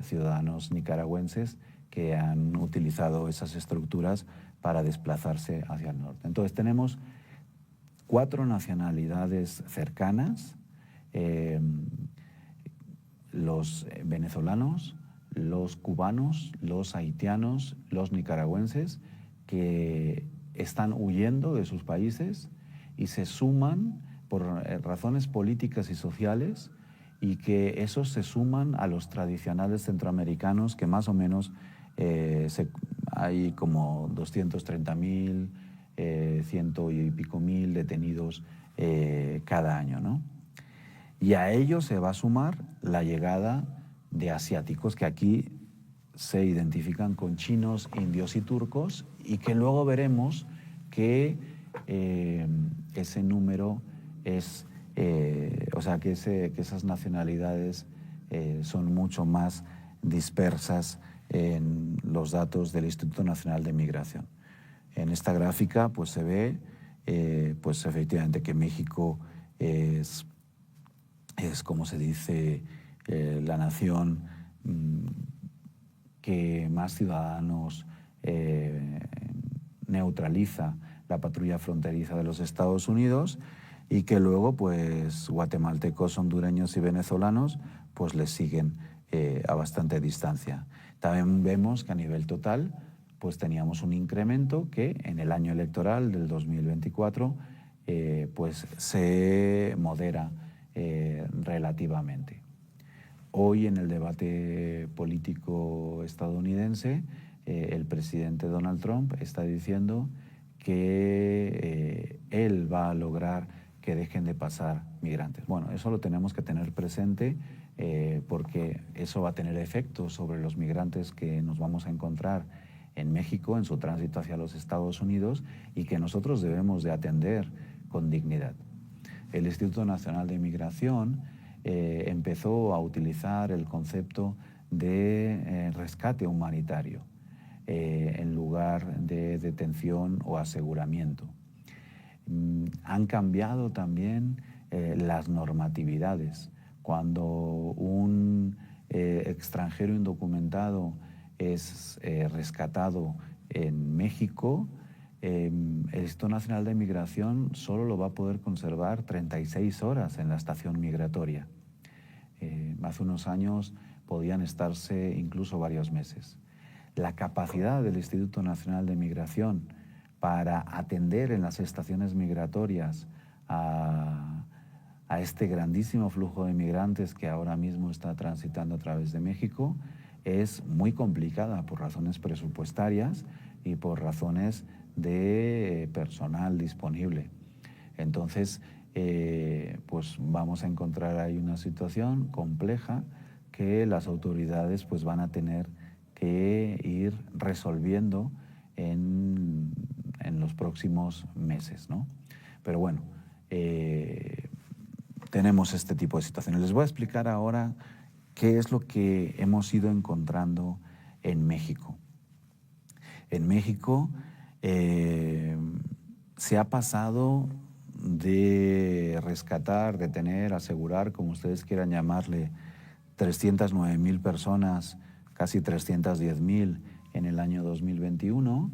ciudadanos nicaragüenses que han utilizado esas estructuras para desplazarse hacia el norte. Entonces tenemos 4 nacionalidades cercanas, los venezolanos, los cubanos, los haitianos, los nicaragüenses, que están huyendo de sus países y se suman por razones políticas y sociales, y que esos se suman a los tradicionales centroamericanos, que más o menos hay como 230,000, 100 y pico mil detenidos cada año, ¿no? Y a ellos se va a sumar la llegada de asiáticos que aquí se identifican con chinos, indios y turcos, y que luego veremos que ese número es, que esas nacionalidades son mucho más dispersas en los datos del Instituto Nacional de Migración. En esta gráfica pues se ve pues efectivamente que México es como se dice, la nación que más ciudadanos neutraliza la patrulla fronteriza de los Estados Unidos, y que luego pues guatemaltecos, hondureños y venezolanos pues les siguen a bastante distancia. También vemos que a nivel total pues teníamos un incremento que en el año electoral del 2024 pues se modera relativamente. Hoy en el debate político estadounidense el presidente Donald Trump está diciendo que él va a lograr que dejen de pasar migrantes. Bueno, eso lo tenemos que tener presente porque eso va a tener efectos sobre los migrantes que nos vamos a encontrar en México en su tránsito hacia los Estados Unidos y que nosotros debemos de atender con dignidad. El Instituto Nacional de Migración empezó a utilizar el concepto de rescate humanitario en lugar de detención o aseguramiento. Han cambiado también las normatividades. Cuando un extranjero indocumentado es rescatado en México, el Instituto Nacional de Migración solo lo va a poder conservar 36 horas en la estación migratoria. Hace unos años podían estarse incluso varios meses. La capacidad del Instituto Nacional de Migración para atender en las estaciones migratorias a este grandísimo flujo de migrantes que ahora mismo está transitando a través de México es muy complicada por razones presupuestarias y por razones de personal disponible. Entonces, pues vamos a encontrar ahí una situación compleja que las autoridades pues van a tener que ir resolviendo en los próximos meses, ¿no? Pero bueno, tenemos este tipo de situaciones. Les voy a explicar ahora qué es lo que hemos ido encontrando en México. En México se ha pasado de rescatar, detener, asegurar, como ustedes quieran llamarle, 309,000 personas, casi 310,000 en el año 2021,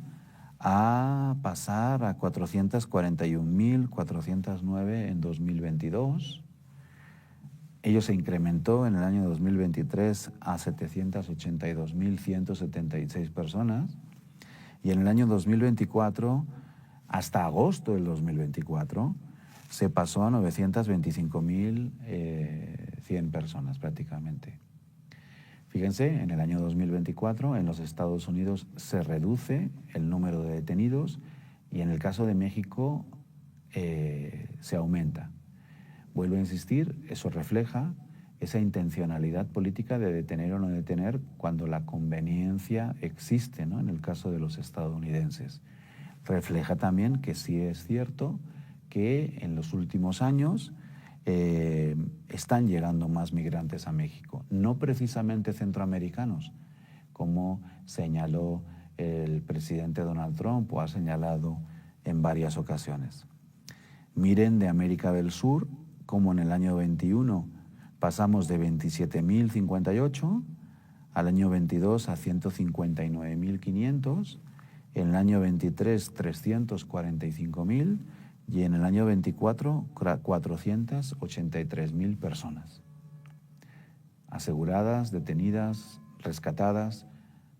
a pasar a 441,409 en 2022. Ello se incrementó en el año 2023 a 782,176 personas y en el año 2024, hasta agosto del 2024, se pasó a 925,100 personas prácticamente. Fíjense, en el año 2024 en los Estados Unidos se reduce el número de detenidos y en el caso de México se aumenta. Vuelvo a insistir, eso refleja esa intencionalidad política de detener o no detener cuando la conveniencia existe, ¿no? En el caso de los estadounidenses. Refleja también que sí es cierto que en los últimos años están llegando más migrantes a México, no precisamente centroamericanos, como señaló el presidente Donald Trump o ha señalado en varias ocasiones. Miren de América del Sur, como en el año 21 pasamos de 27,058 al año 22 a 159,500, en el año 23 345,000 y en el año 24 483,000 personas aseguradas, detenidas, rescatadas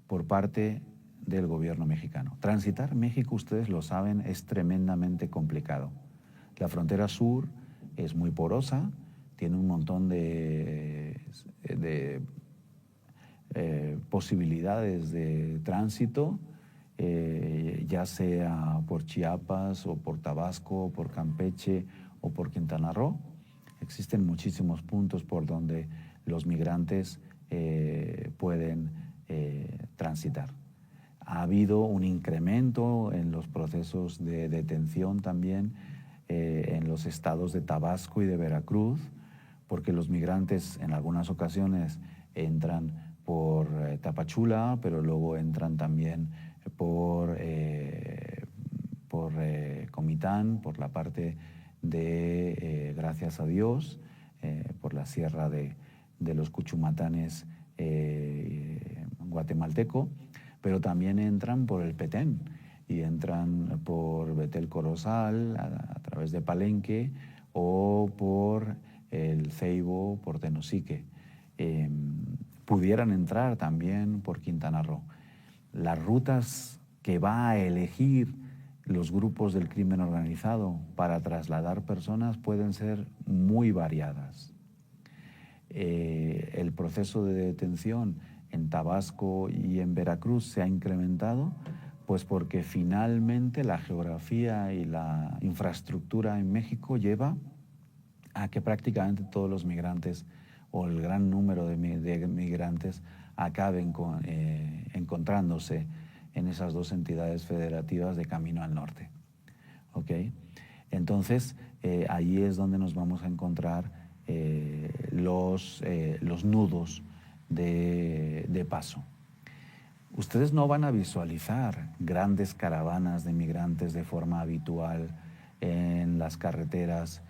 por parte del gobierno mexicano. Transitar México, ustedes lo saben, es tremendamente complicado. La frontera sur es muy porosa, tiene un montón de posibilidades de tránsito, ya sea por Chiapas o por Tabasco, o por Campeche o por Quintana Roo. Existen muchísimos puntos por donde los migrantes pueden transitar. Ha habido un incremento en los procesos de detención también en los estados de Tabasco y de Veracruz, porque los migrantes en algunas ocasiones entran por Tapachula, pero luego entran también por Comitán, por la parte de Gracias a Dios, por la sierra de los Cuchumatanes guatemalteco, pero también entran por el Petén y entran por Betel Corozal a través de Palenque o por el Ceibo, por Tenosique. Pudieran entrar también por Quintana Roo. Las rutas que va a elegir los grupos del crimen organizado para trasladar personas pueden ser muy variadas. El proceso de detención en Tabasco y en Veracruz se ha incrementado Pues porque finalmente la geografía y la infraestructura en México lleva a que prácticamente todos los migrantes o el gran número de migrantes acaben encontrándose en esas dos entidades federativas de camino al norte. ¿Okay? Entonces, ahí es donde nos vamos a encontrar los nudos de paso. Ustedes no van a visualizar grandes caravanas de migrantes de forma habitual en las carreteras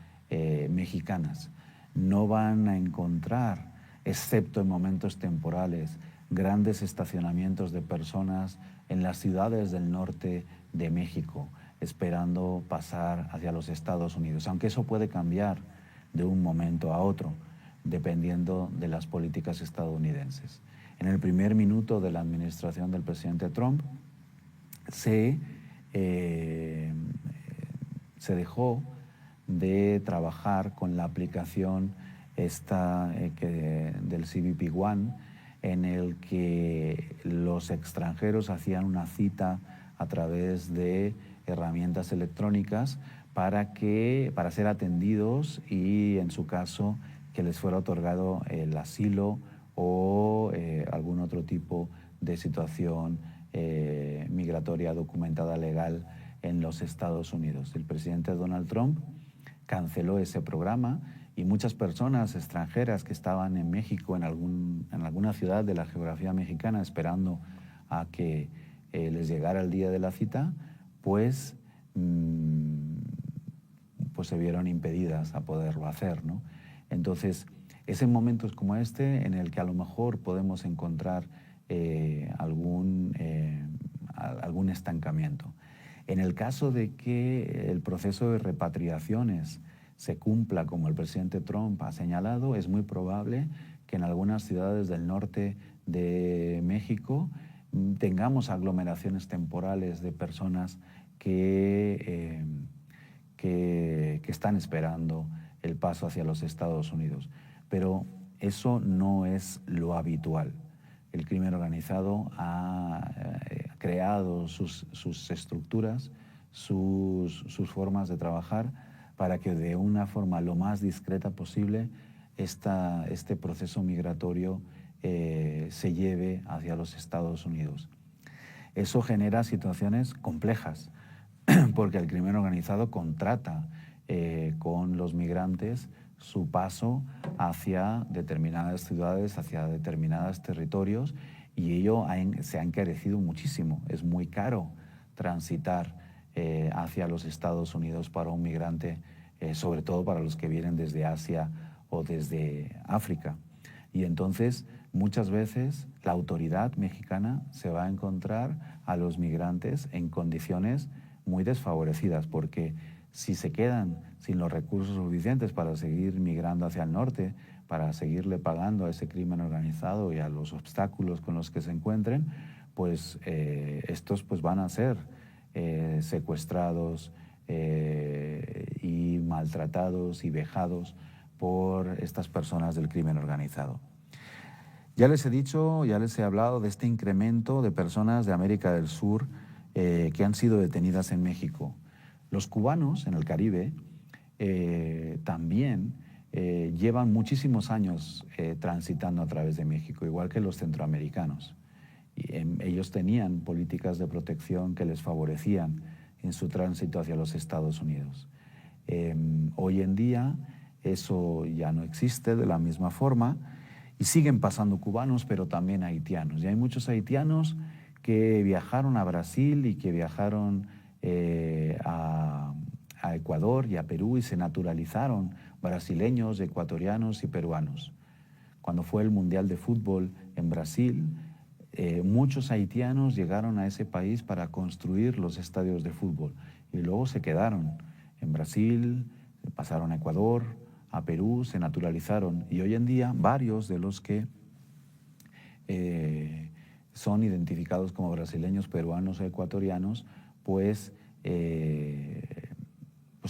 mexicanas. No van a encontrar, excepto en momentos temporales, grandes estacionamientos de personas en las ciudades del norte de México, esperando pasar hacia los Estados Unidos, aunque eso puede cambiar de un momento a otro, dependiendo de las políticas estadounidenses. En el primer minuto de la administración del presidente Trump se dejó de trabajar con la aplicación del CBP One, en el que los extranjeros hacían una cita a través de herramientas electrónicas para ser atendidos y, en su caso, que les fuera otorgado el asilo o algún otro tipo de situación migratoria documentada legal en los Estados Unidos. El presidente Donald Trump canceló ese programa y muchas personas extranjeras que estaban en México, en alguna ciudad de la geografía mexicana, esperando a que les llegara el día de la cita, pues se vieron impedidas a poderlo hacer, ¿no? Entonces, es en momentos como este en el que a lo mejor podemos encontrar algún estancamiento. En el caso de que el proceso de repatriaciones se cumpla como el presidente Trump ha señalado, es muy probable que en algunas ciudades del norte de México tengamos aglomeraciones temporales de personas que están esperando el paso hacia los Estados Unidos. Pero eso no es lo habitual. El crimen organizado ha creado sus estructuras, sus formas de trabajar para que de una forma lo más discreta posible este proceso migratorio se lleve hacia los Estados Unidos. Eso genera situaciones complejas porque el crimen organizado contrata con los migrantes su paso hacia determinadas ciudades, hacia determinados territorios, y ello se ha encarecido muchísimo. Es muy caro transitar hacia los Estados Unidos para un migrante, sobre todo para los que vienen desde Asia o desde África. Y entonces, muchas veces, la autoridad mexicana se va a encontrar a los migrantes en condiciones muy desfavorecidas, porque si se quedan sin los recursos suficientes para seguir migrando hacia el norte, para seguirle pagando a ese crimen organizado y a los obstáculos con los que se encuentren, pues estos pues van a ser secuestrados y maltratados y vejados por estas personas del crimen organizado. Ya les he dicho, ya les he hablado de este incremento de personas de América del Sur que han sido detenidas en México. Los cubanos en el Caribe también llevan muchísimos años transitando a través de México, igual que los centroamericanos. Ellos tenían políticas de protección que les favorecían en su tránsito hacia los Estados Unidos. Hoy en día eso ya no existe de la misma forma y siguen pasando cubanos, pero también haitianos. Y hay muchos haitianos que viajaron a Brasil y que viajaron a Ecuador y a Perú y se naturalizaron brasileños, ecuatorianos y peruanos. Cuando fue el Mundial de Fútbol en Brasil, muchos haitianos llegaron a ese país para construir los estadios de fútbol y luego se quedaron en Brasil, pasaron a Ecuador, a Perú, se naturalizaron, y hoy en día varios de los que son identificados como brasileños, peruanos o ecuatorianos, pues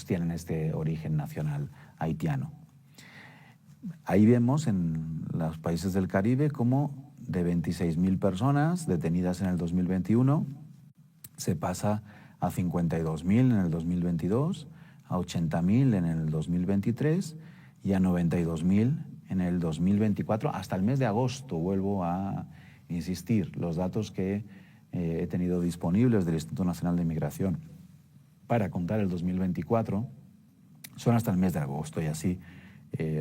tienen este origen nacional haitiano. Ahí vemos en los países del Caribe como de 26.000 personas detenidas en el 2021, se pasa a 52.000 en el 2022, a 80.000 en el 2023 y a 92.000 en el 2024, hasta el mes de agosto. Vuelvo a insistir, los datos que he tenido disponibles del Instituto Nacional de Migración para contar el 2024 son hasta el mes de agosto, y así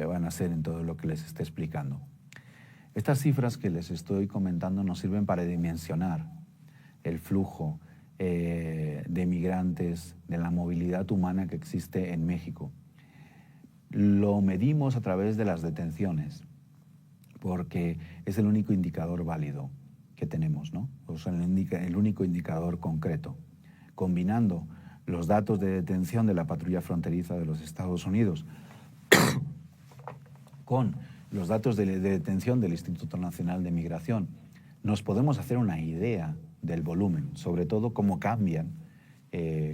van a ser en todo lo que les esté explicando. Estas cifras que les estoy comentando nos sirven para dimensionar el flujo de migrantes, de la movilidad humana que existe en México. Lo medimos a través de las detenciones, porque es el único indicador válido que tenemos, ¿no? O sea, el único indicador concreto. Combinando los datos de detención de la patrulla fronteriza de los Estados Unidos con los datos de detención del Instituto Nacional de Migración, nos podemos hacer una idea del volumen, sobre todo cómo cambian,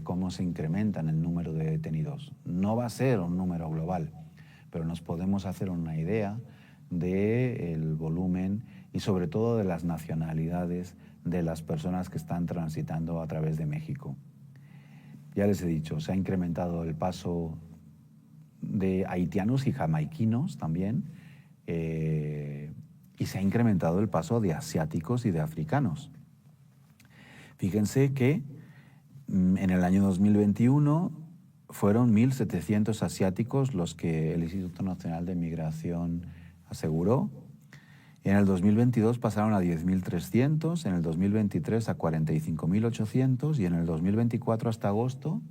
cómo se incrementan el número de detenidos. No va a ser un número global, pero nos podemos hacer una idea del volumen y sobre todo de las nacionalidades de las personas que están transitando a través de México. Ya les he dicho, se ha incrementado el paso de haitianos y jamaiquinos también, y se ha incrementado el paso de asiáticos y de africanos. Fíjense que en el año 2021 fueron 1.700 asiáticos los que el Instituto Nacional de Migración aseguró. En el 2022 pasaron a 10.300, en el 2023 a 45.800 y en el 2024 hasta agosto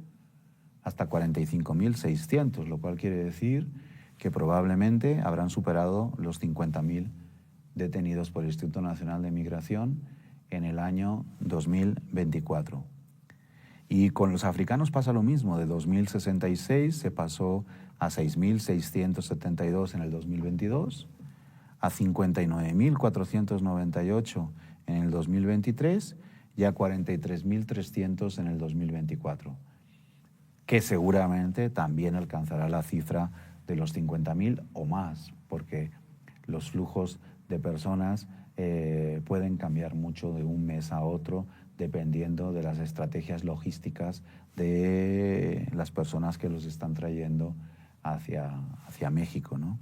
hasta 45.600, lo cual quiere decir que probablemente habrán superado los 50.000 detenidos por el Instituto Nacional de Migración en el año 2024. Y con los africanos pasa lo mismo, de 2.066 se pasó a 6.672 en el 2022, a 59.498 en el 2023 y a 43.300 en el 2024, que seguramente también alcanzará la cifra de los 50.000 o más, porque los flujos de personas pueden cambiar mucho de un mes a otro dependiendo de las estrategias logísticas de las personas que los están trayendo hacia México, ¿no?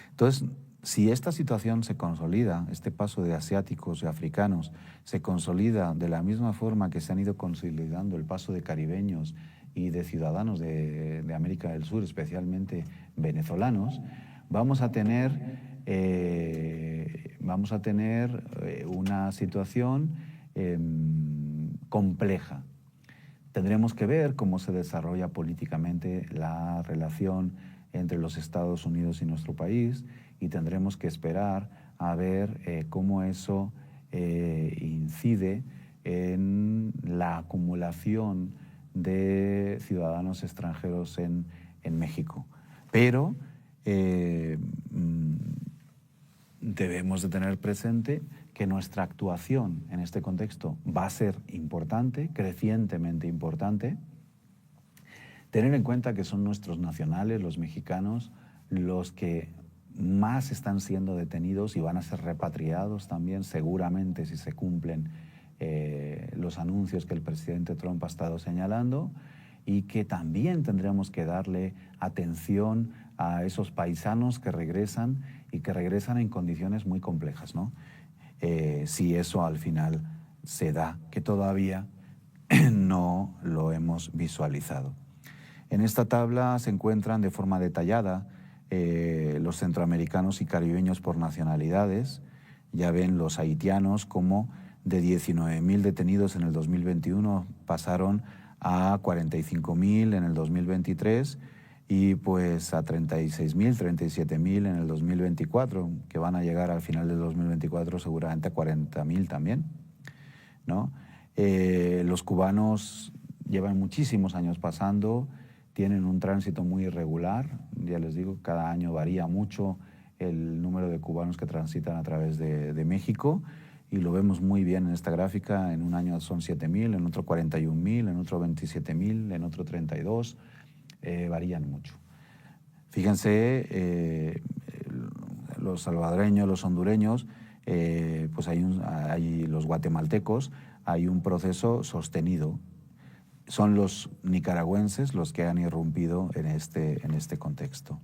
Entonces, si esta situación se consolida, este paso de asiáticos y africanos se consolida de la misma forma que se han ido consolidando el paso de caribeños y de ciudadanos de América del Sur, especialmente venezolanos, vamos a tener una situación compleja. Tendremos que ver cómo se desarrolla políticamente la relación entre los Estados Unidos y nuestro país, y tendremos que esperar a ver cómo eso incide en la acumulación de ciudadanos extranjeros en México. Pero debemos de tener presente que nuestra actuación en este contexto va a ser importante, crecientemente importante. Tener en cuenta que son nuestros nacionales, los mexicanos, los que más están siendo detenidos y van a ser repatriados también, seguramente, si se cumplen los anuncios que el presidente Trump ha estado señalando, y que también tendremos que darle atención a esos paisanos que regresan y que regresan en condiciones muy complejas, ¿no? Si eso al final se da, que todavía no lo hemos visualizado. En esta tabla se encuentran de forma detallada los centroamericanos y caribeños por nacionalidades. Ya ven los haitianos como de 19.000 detenidos en el 2021 pasaron a 45.000 en el 2023 y pues a 36.000, 37.000 en el 2024, que van a llegar al final del 2024 seguramente a 40.000 también, ¿no? Los cubanos llevan muchísimos años pasando, tienen un tránsito muy irregular, ya les digo, cada año varía mucho el número de cubanos que transitan a través de México, y lo vemos muy bien en esta gráfica. En un año son 7.000, en otro 41.000, en otro 27.000, en otro 32, varían mucho. Fíjense, los salvadoreños, los hondureños, pues hay los guatemaltecos, hay un proceso sostenido. Son los nicaragüenses los que han irrumpido en este contexto.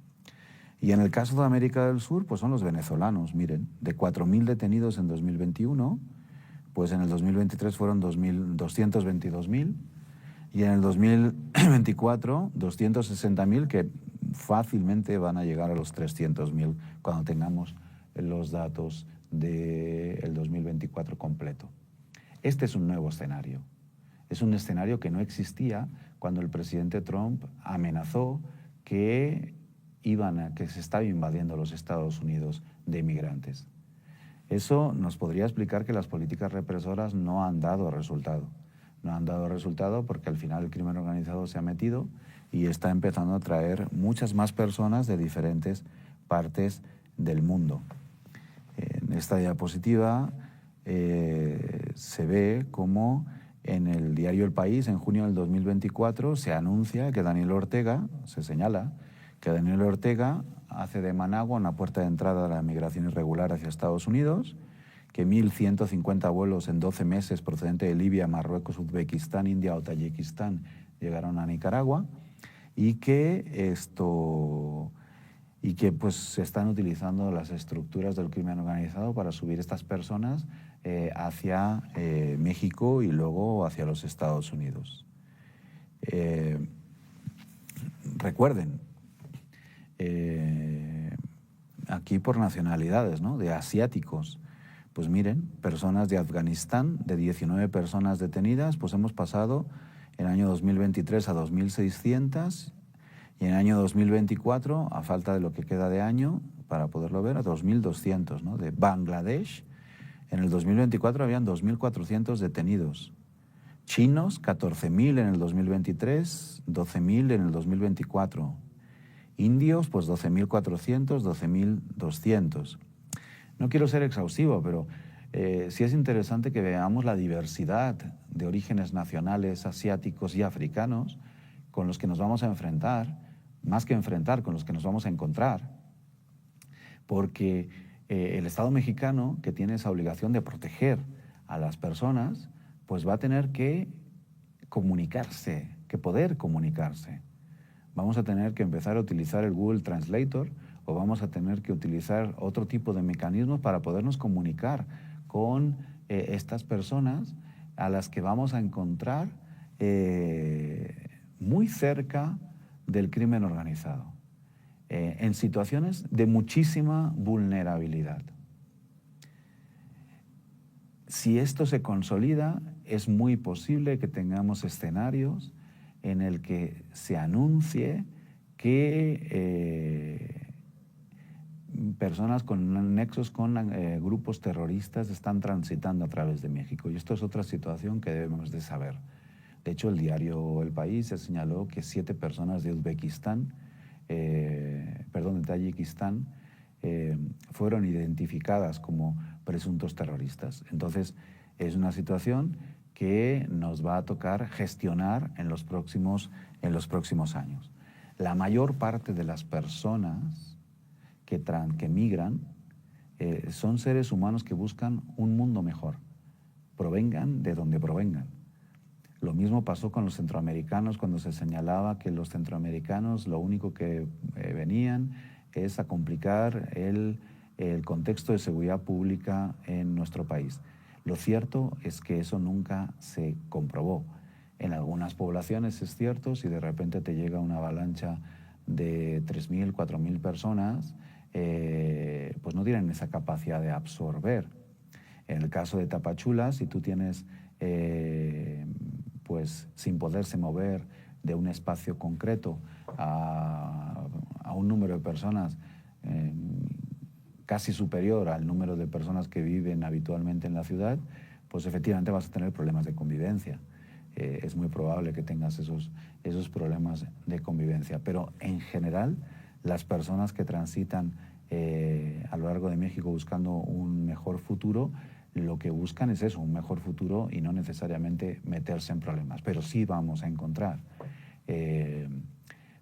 Y en el caso de América del Sur, pues son los venezolanos. Miren, de 4.000 detenidos en 2021, pues en el 2023 fueron 222.000 y en el 2024 260.000, que fácilmente van a llegar a los 300.000 cuando tengamos los datos del 2024 completo. Este es un nuevo escenario. Es un escenario que no existía cuando el presidente Trump amenazó que se estaba invadiendo los Estados Unidos de inmigrantes. Eso nos podría explicar que las políticas represoras no han dado resultado. No han dado resultado porque al final el crimen organizado se ha metido y está empezando a traer muchas más personas de diferentes partes del mundo. En esta diapositiva se ve cómo en el diario El País, en junio del 2024, se anuncia que se señala que Daniel Ortega hace de Managua una puerta de entrada a la migración irregular hacia Estados Unidos, que 1.150 vuelos en 12 meses procedentes de Libia, Marruecos, Uzbekistán, India o Tayikistán llegaron a Nicaragua y que pues se están utilizando las estructuras del crimen organizado para subir estas personas hacia México y luego hacia los Estados Unidos. Recuerden, aquí por nacionalidades, ¿no?, de asiáticos. Pues miren, personas de Afganistán, de 19 personas detenidas, pues hemos pasado en el año 2023 a 2.600 y en el año 2024, a falta de lo que queda de año, para poderlo ver, a 2.200, ¿no? De Bangladesh, en el 2024 habían 2.400 detenidos. Chinos, 14.000 en el 2023, 12.000 en el 2024. Indios, pues 12.400, 12.200. No quiero ser exhaustivo, pero sí es interesante que veamos la diversidad de orígenes nacionales, asiáticos y africanos con los que nos vamos a enfrentar, más que enfrentar, con los que nos vamos a encontrar. Porque el Estado mexicano, que tiene esa obligación de proteger a las personas, pues va a tener que comunicarse, que poder comunicarse. Vamos a tener que empezar a utilizar el Google Translator o vamos a tener que utilizar otro tipo de mecanismos para podernos comunicar con estas personas a las que vamos a encontrar muy cerca del crimen organizado, en situaciones de muchísima vulnerabilidad. Si esto se consolida, es muy posible que tengamos escenarios en el que se anuncie que personas con nexos con grupos terroristas están transitando a través de México. Y esto es otra situación que debemos de saber. De hecho, el diario El País se señaló que 7 personas de Tayikistán, fueron identificadas como presuntos terroristas. Entonces, es una situación que nos va a tocar gestionar en los próximos años. La mayor parte de las personas que migran son seres humanos que buscan un mundo mejor, provengan de donde provengan. Lo mismo pasó con los centroamericanos cuando se señalaba que los centroamericanos lo único que venían es a complicar el contexto de seguridad pública en nuestro país. Lo cierto es que eso nunca se comprobó. En algunas poblaciones es cierto, si de repente te llega una avalancha de 3.000, 4.000 personas, pues no tienen esa capacidad de absorber. En el caso de Tapachula, si tú tienes, pues sin poderse mover de un espacio concreto a un número de personas casi superior al número de personas que viven habitualmente en la ciudad, pues efectivamente vas a tener problemas de convivencia. Es muy probable que tengas esos problemas de convivencia. Pero en general, las personas que transitan a lo largo de México buscando un mejor futuro, lo que buscan es eso, un mejor futuro y no necesariamente meterse en problemas. Pero sí vamos a encontrar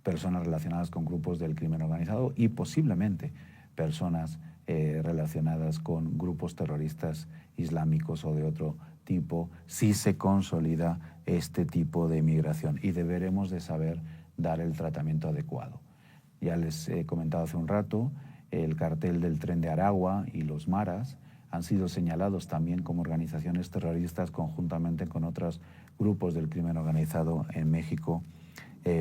personas relacionadas con grupos del crimen organizado y posiblemente personas relacionadas con grupos terroristas islámicos o de otro tipo si se consolida este tipo de migración, y deberemos de saber dar el tratamiento adecuado. Ya les he comentado hace un rato, el cartel del Tren de Aragua y los Maras han sido señalados también como organizaciones terroristas conjuntamente con otros grupos del crimen organizado en México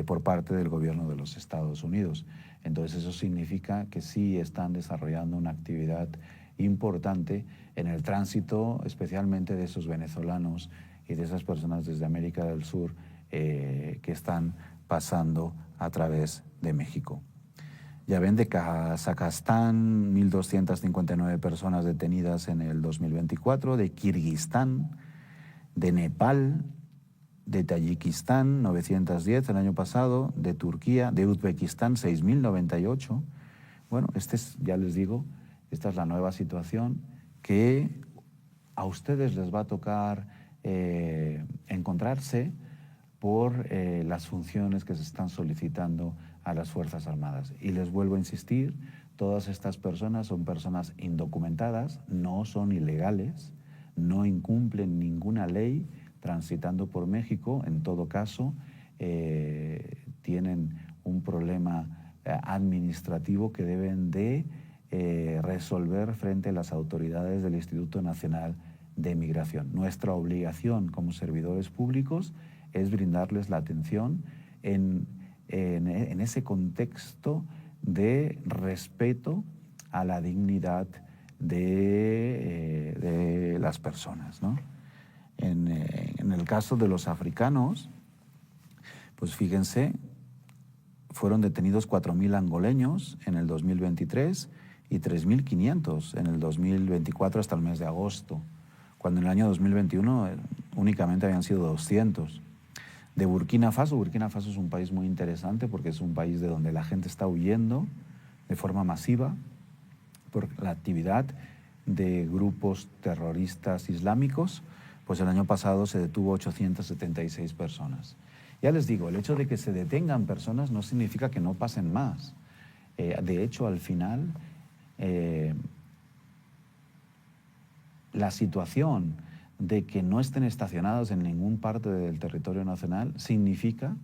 por parte del gobierno de los Estados Unidos. Entonces eso significa que sí están desarrollando una actividad importante en el tránsito, especialmente de esos venezolanos y de esas personas desde América del Sur que están pasando a través de México. Ya ven, de Kazajstán, 1.259 personas detenidas en el 2024, de Kirguistán, de Nepal, de Tayikistán, 910 el año pasado, de Turquía, de Uzbekistán, 6.098. Bueno, ya les digo, esta es la nueva situación que a ustedes les va a tocar encontrarse por las funciones que se están solicitando a las Fuerzas Armadas. Y les vuelvo a insistir, todas estas personas son personas indocumentadas, no son ilegales, no incumplen ninguna ley transitando por México. En todo caso, tienen un problema administrativo que deben de resolver frente a las autoridades del Instituto Nacional de Migración. Nuestra obligación como servidores públicos es brindarles la atención en ese contexto de respeto a la dignidad de las personas, ¿no? En el caso de los africanos, pues fíjense, fueron detenidos 4.000 angoleños en el 2023 y 3.500 en el 2024 hasta el mes de agosto, cuando en el año 2021 únicamente habían sido 200. De Burkina Faso es un país muy interesante porque es un país de donde la gente está huyendo de forma masiva por la actividad de grupos terroristas islámicos. Pues el año pasado se detuvo 876 personas. Ya les digo, el hecho de que se detengan personas no significa que no pasen más. De hecho, al final, la situación de que no estén estacionados en ningún parte del territorio nacional significa,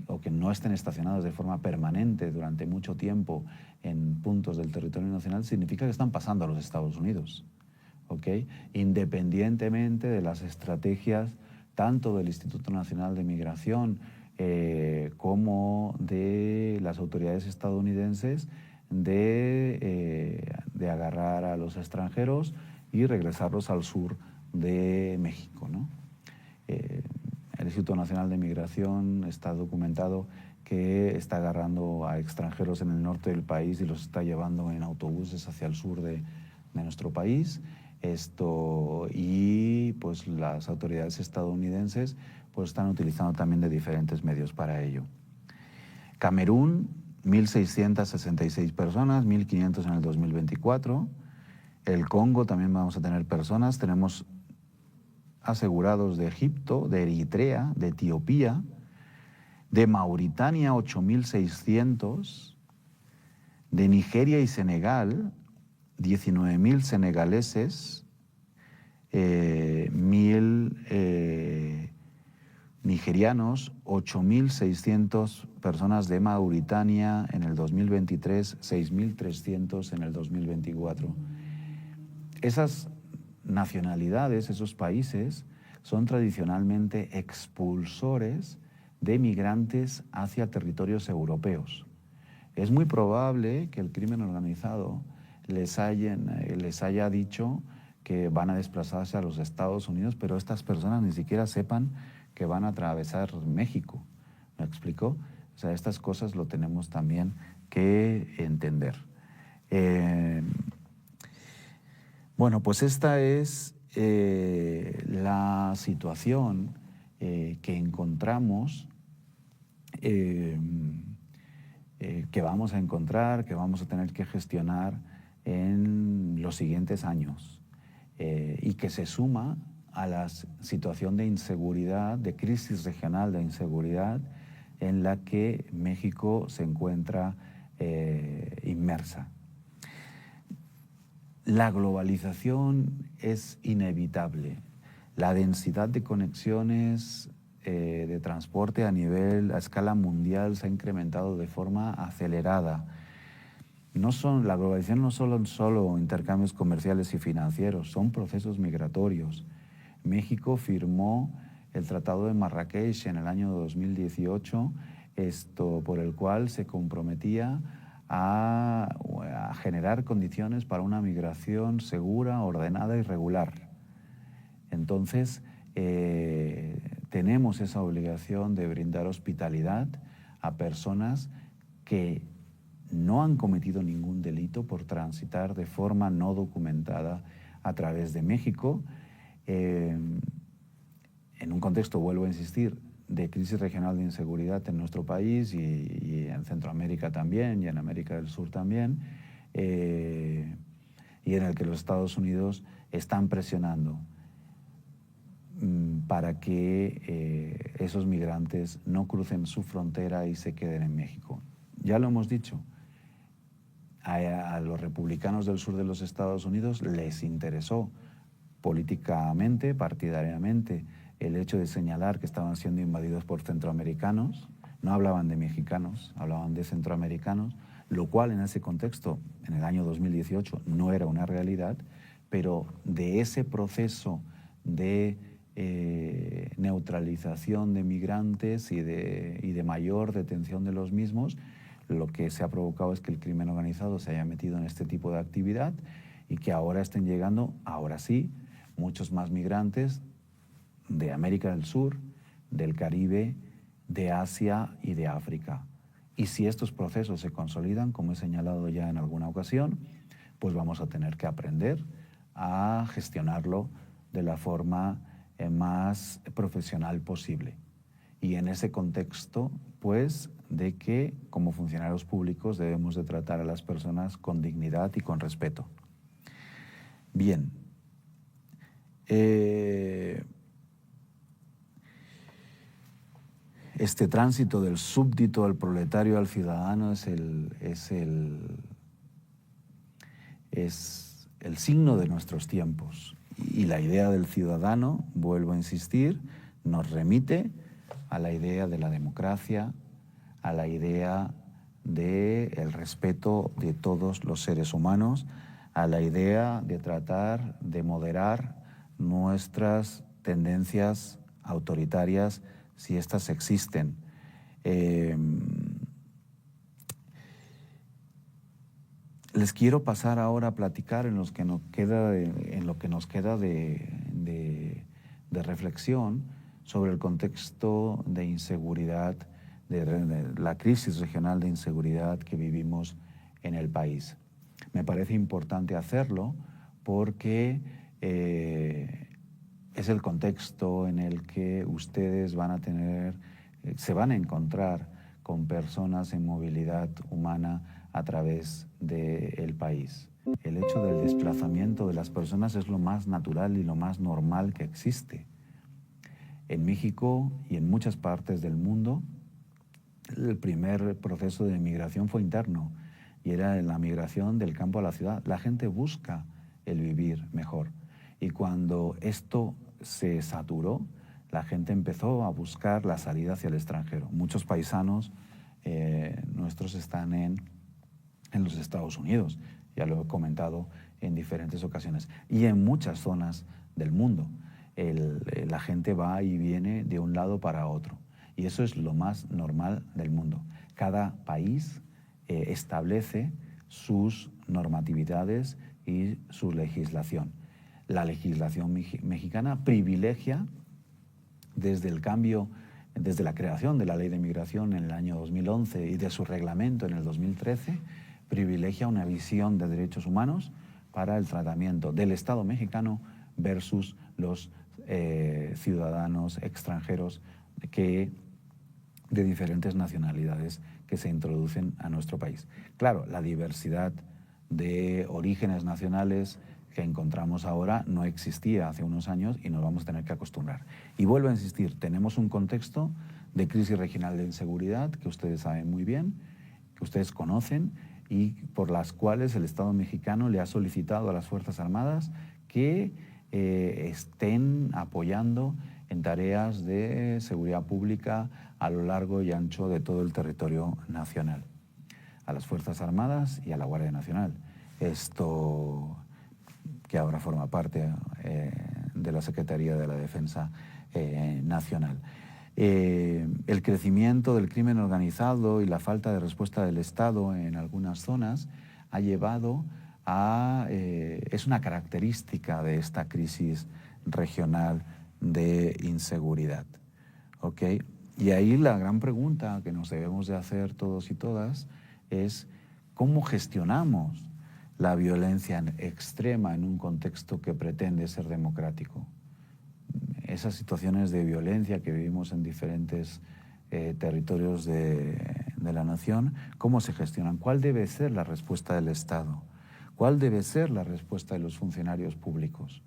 o que no estén estacionados de forma permanente durante mucho tiempo en puntos del territorio nacional, significa que están pasando a los Estados Unidos. ¿Okay? Independientemente de las estrategias tanto del Instituto Nacional de Migración como de las autoridades estadounidenses de agarrar a los extranjeros y regresarlos al sur de México, ¿no? El Instituto Nacional de Migración está documentado que está agarrando a extranjeros en el norte del país y los está llevando en autobuses hacia el sur de nuestro país. Y pues las autoridades estadounidenses pues están utilizando también de diferentes medios para ello. Camerún, 1.666 personas, 1.500 en el 2024. El Congo también vamos a tener personas. Tenemos asegurados de Egipto, de Eritrea, de Etiopía, de Mauritania, 8.600, de Nigeria y Senegal, 19.000 senegaleses, 1.000 nigerianos, 8.600 personas de Mauritania en el 2023, 6.300 en el 2024. Esas nacionalidades, esos países, son tradicionalmente expulsores de migrantes hacia territorios europeos. Es muy probable que el crimen organizado les haya dicho que van a desplazarse a los Estados Unidos, pero estas personas ni siquiera sepan que van a atravesar México. ¿Me explico? O sea, estas cosas lo tenemos también que entender. Bueno, pues esta es la situación que encontramos, que vamos a encontrar, que vamos a tener que gestionar en los siguientes años y que se suma a la situación de inseguridad, de crisis regional de inseguridad en la que México se encuentra inmersa. La globalización es inevitable. La densidad de conexiones de transporte a escala mundial se ha incrementado de forma acelerada. La globalización no son solo intercambios comerciales y financieros, son procesos migratorios. México firmó el Tratado de Marrakech en el año 2018, por el cual se comprometía a generar condiciones para una migración segura, ordenada y regular. Entonces, tenemos esa obligación de brindar hospitalidad a personas que no han cometido ningún delito por transitar de forma no documentada a través de México, en un contexto, vuelvo a insistir, de crisis regional de inseguridad en nuestro país y en Centroamérica también, y en América del Sur también, y en el que los Estados Unidos están presionando para que esos migrantes no crucen su frontera y se queden en México. Ya lo hemos dicho, a los republicanos del sur de los Estados Unidos les interesó políticamente, partidariamente, el hecho de señalar que estaban siendo invadidos por centroamericanos. No hablaban de mexicanos, hablaban de centroamericanos, lo cual en ese contexto, en el año 2018, no era una realidad, pero de ese proceso de neutralización de migrantes y de mayor detención de los mismos, lo que se ha provocado es que el crimen organizado se haya metido en este tipo de actividad y que ahora estén llegando, ahora sí, muchos más migrantes de América del Sur, del Caribe, de Asia y de África. Y si estos procesos se consolidan, como he señalado ya en alguna ocasión, pues vamos a tener que aprender a gestionarlo de la forma más profesional posible. Y en ese contexto, pues, de que como funcionarios públicos debemos de tratar a las personas con dignidad y con respeto. Bien. Este tránsito del súbdito al proletario al ciudadano es el signo de nuestros tiempos. Y la idea del ciudadano, vuelvo a insistir, nos remite a la idea de la democracia, a la idea del respeto de todos los seres humanos, a la idea de tratar de moderar nuestras tendencias autoritarias si éstas existen. Les quiero pasar ahora a platicar en lo que nos queda de reflexión sobre el contexto de inseguridad, de la crisis regional de inseguridad que vivimos en el país. Me parece importante hacerlo porque es el contexto en el que ustedes se van a encontrar con personas en movilidad humana a través del país. El hecho del desplazamiento de las personas es lo más natural y lo más normal que existe. En México y en muchas partes del mundo, el primer proceso de migración fue interno y era la migración del campo a la ciudad. La gente busca el vivir mejor. Y cuando esto se saturó, la gente empezó a buscar la salida hacia el extranjero. Muchos paisanos nuestros están en los Estados Unidos, ya lo he comentado en diferentes ocasiones, y en muchas zonas del mundo. La gente va y viene de un lado para otro, y eso es lo más normal del mundo. Cada país establece sus normatividades y su legislación. La legislación mexicana privilegia desde la creación de la Ley de Migración en el año 2011 y de su reglamento en el 2013, privilegia una visión de derechos humanos para el tratamiento del Estado mexicano versus los ciudadanos extranjeros de diferentes nacionalidades que se introducen a nuestro país. Claro, la diversidad de orígenes nacionales que encontramos ahora no existía hace unos años y nos vamos a tener que acostumbrar. Y vuelvo a insistir, tenemos un contexto de crisis regional de inseguridad que ustedes saben muy bien, que ustedes conocen y por las cuales el Estado mexicano le ha solicitado a las Fuerzas Armadas que estén apoyando en tareas de seguridad pública a lo largo y ancho de todo el territorio nacional, a las Fuerzas Armadas y a la Guardia Nacional. Esto que ahora forma parte de la Secretaría de la Defensa Nacional. El crecimiento del crimen organizado y la falta de respuesta del Estado en algunas zonas ha llevado a... es una característica de esta crisis regional de inseguridad. ¿Ok? Y ahí la gran pregunta que nos debemos de hacer todos y todas es ¿cómo gestionamos la violencia extrema en un contexto que pretende ser democrático? Esas situaciones de violencia que vivimos en diferentes territorios de la nación, ¿cómo se gestionan? ¿Cuál debe ser la respuesta del Estado? ¿Cuál debe ser la respuesta de los funcionarios públicos?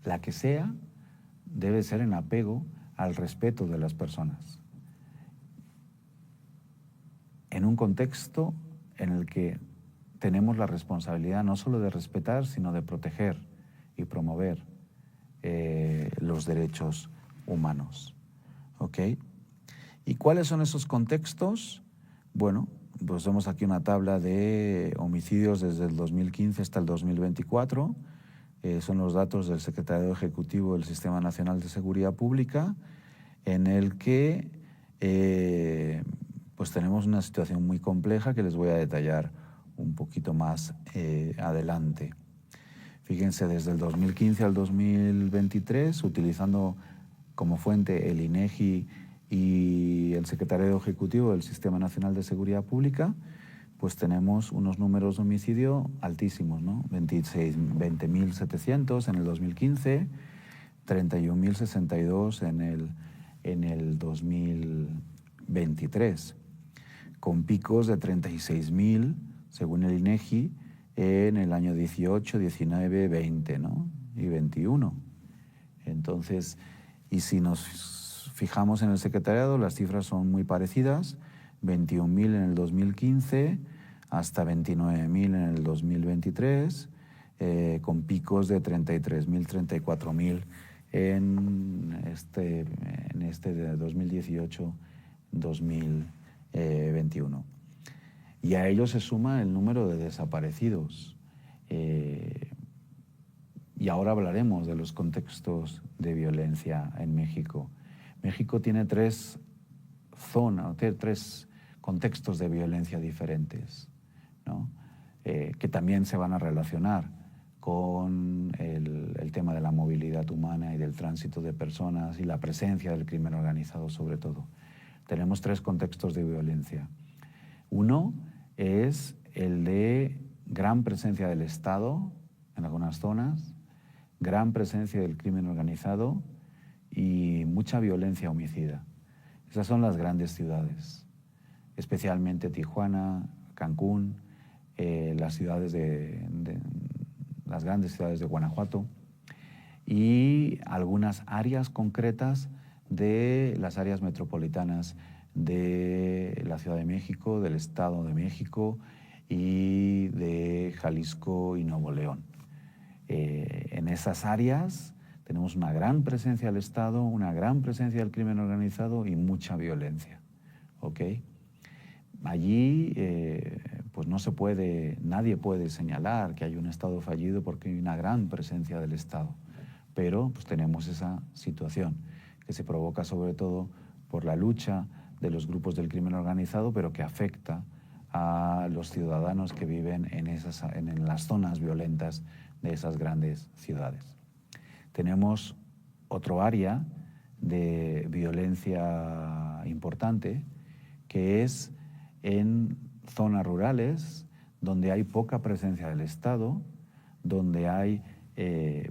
La que sea, debe ser en apego al respeto de las personas. En un contexto en el que tenemos la responsabilidad no solo de respetar, sino de proteger y promover los derechos humanos. ¿Ok? ¿Y cuáles son esos contextos? Bueno, pues vemos aquí una tabla de homicidios desde el 2015 hasta el 2024. Son los datos del Secretariado Ejecutivo del Sistema Nacional de Seguridad Pública, en el que pues tenemos una situación muy compleja que les voy a detallar un poquito más adelante. Fíjense, desde el 2015 al 2023, utilizando como fuente el INEGI y el Secretariado Ejecutivo del Sistema Nacional de Seguridad Pública, pues tenemos unos números de homicidio altísimos, ¿no? 20.700 en el 2015, 31.062 en el 2023, con picos de 36.000, según el INEGI, en el año 18, 19, 20, ¿no? Y 21. Entonces, y si nos fijamos en el secretariado, las cifras son muy parecidas, 21.000 en el 2015 hasta 29.000 en el 2023, con picos de 33.000, 34.000 en este de 2018-2021. Y a ello se suma el número de desaparecidos. Y ahora hablaremos de los contextos de violencia en México. México tiene tres contextos de violencia diferentes, ¿no? Que también se van a relacionar con el tema de la movilidad humana y del tránsito de personas y la presencia del crimen organizado sobre todo. Tenemos tres contextos de violencia. Uno es el de gran presencia del Estado en algunas zonas, gran presencia del crimen organizado y mucha violencia homicida. Esas son las grandes ciudades, especialmente Tijuana, Cancún, las grandes ciudades de Guanajuato y algunas áreas concretas de las áreas metropolitanas de la Ciudad de México, del Estado de México y de Jalisco y Nuevo León. En esas áreas tenemos una gran presencia del Estado, una gran presencia del crimen organizado y mucha violencia. ¿Ok? Allí pues nadie puede señalar que hay un Estado fallido porque hay una gran presencia del Estado. Pero pues tenemos esa situación que se provoca sobre todo por la lucha de los grupos del crimen organizado, pero que afecta a los ciudadanos que viven en las zonas violentas de esas grandes ciudades. Tenemos otro área de violencia importante, que es en zonas rurales, donde hay poca presencia del Estado, donde hay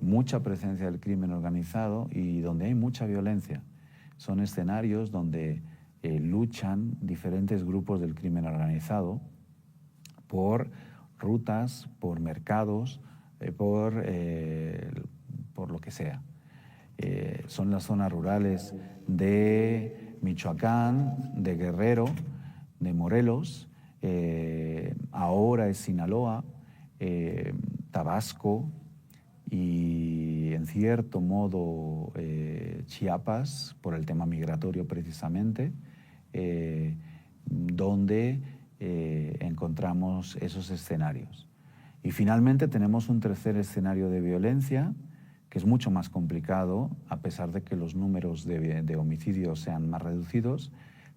mucha presencia del crimen organizado y donde hay mucha violencia. Son escenarios donde luchan diferentes grupos del crimen organizado por rutas, por mercados, por lo que sea. Son las zonas rurales de Michoacán, de Guerrero, de Morelos, ahora es Sinaloa, Tabasco y en cierto modo Chiapas, por el tema migratorio precisamente, donde encontramos esos escenarios. Y finalmente tenemos un tercer escenario de violencia, que es mucho más complicado, a pesar de que los números de homicidios sean más reducidos,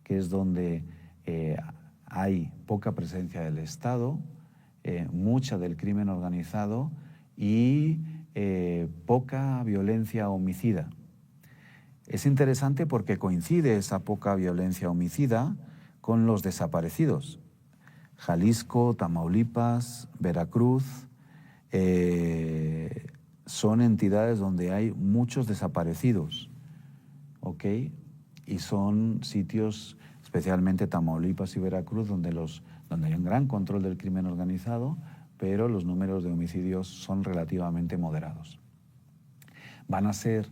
que es donde hay poca presencia del Estado, mucha del crimen organizado y poca violencia homicida. Es interesante porque coincide esa poca violencia homicida con los desaparecidos. Jalisco, Tamaulipas, Veracruz, son entidades donde hay muchos desaparecidos, ¿ok? Y son sitios, especialmente Tamaulipas y Veracruz, donde hay un gran control del crimen organizado, pero los números de homicidios son relativamente moderados. Van a ser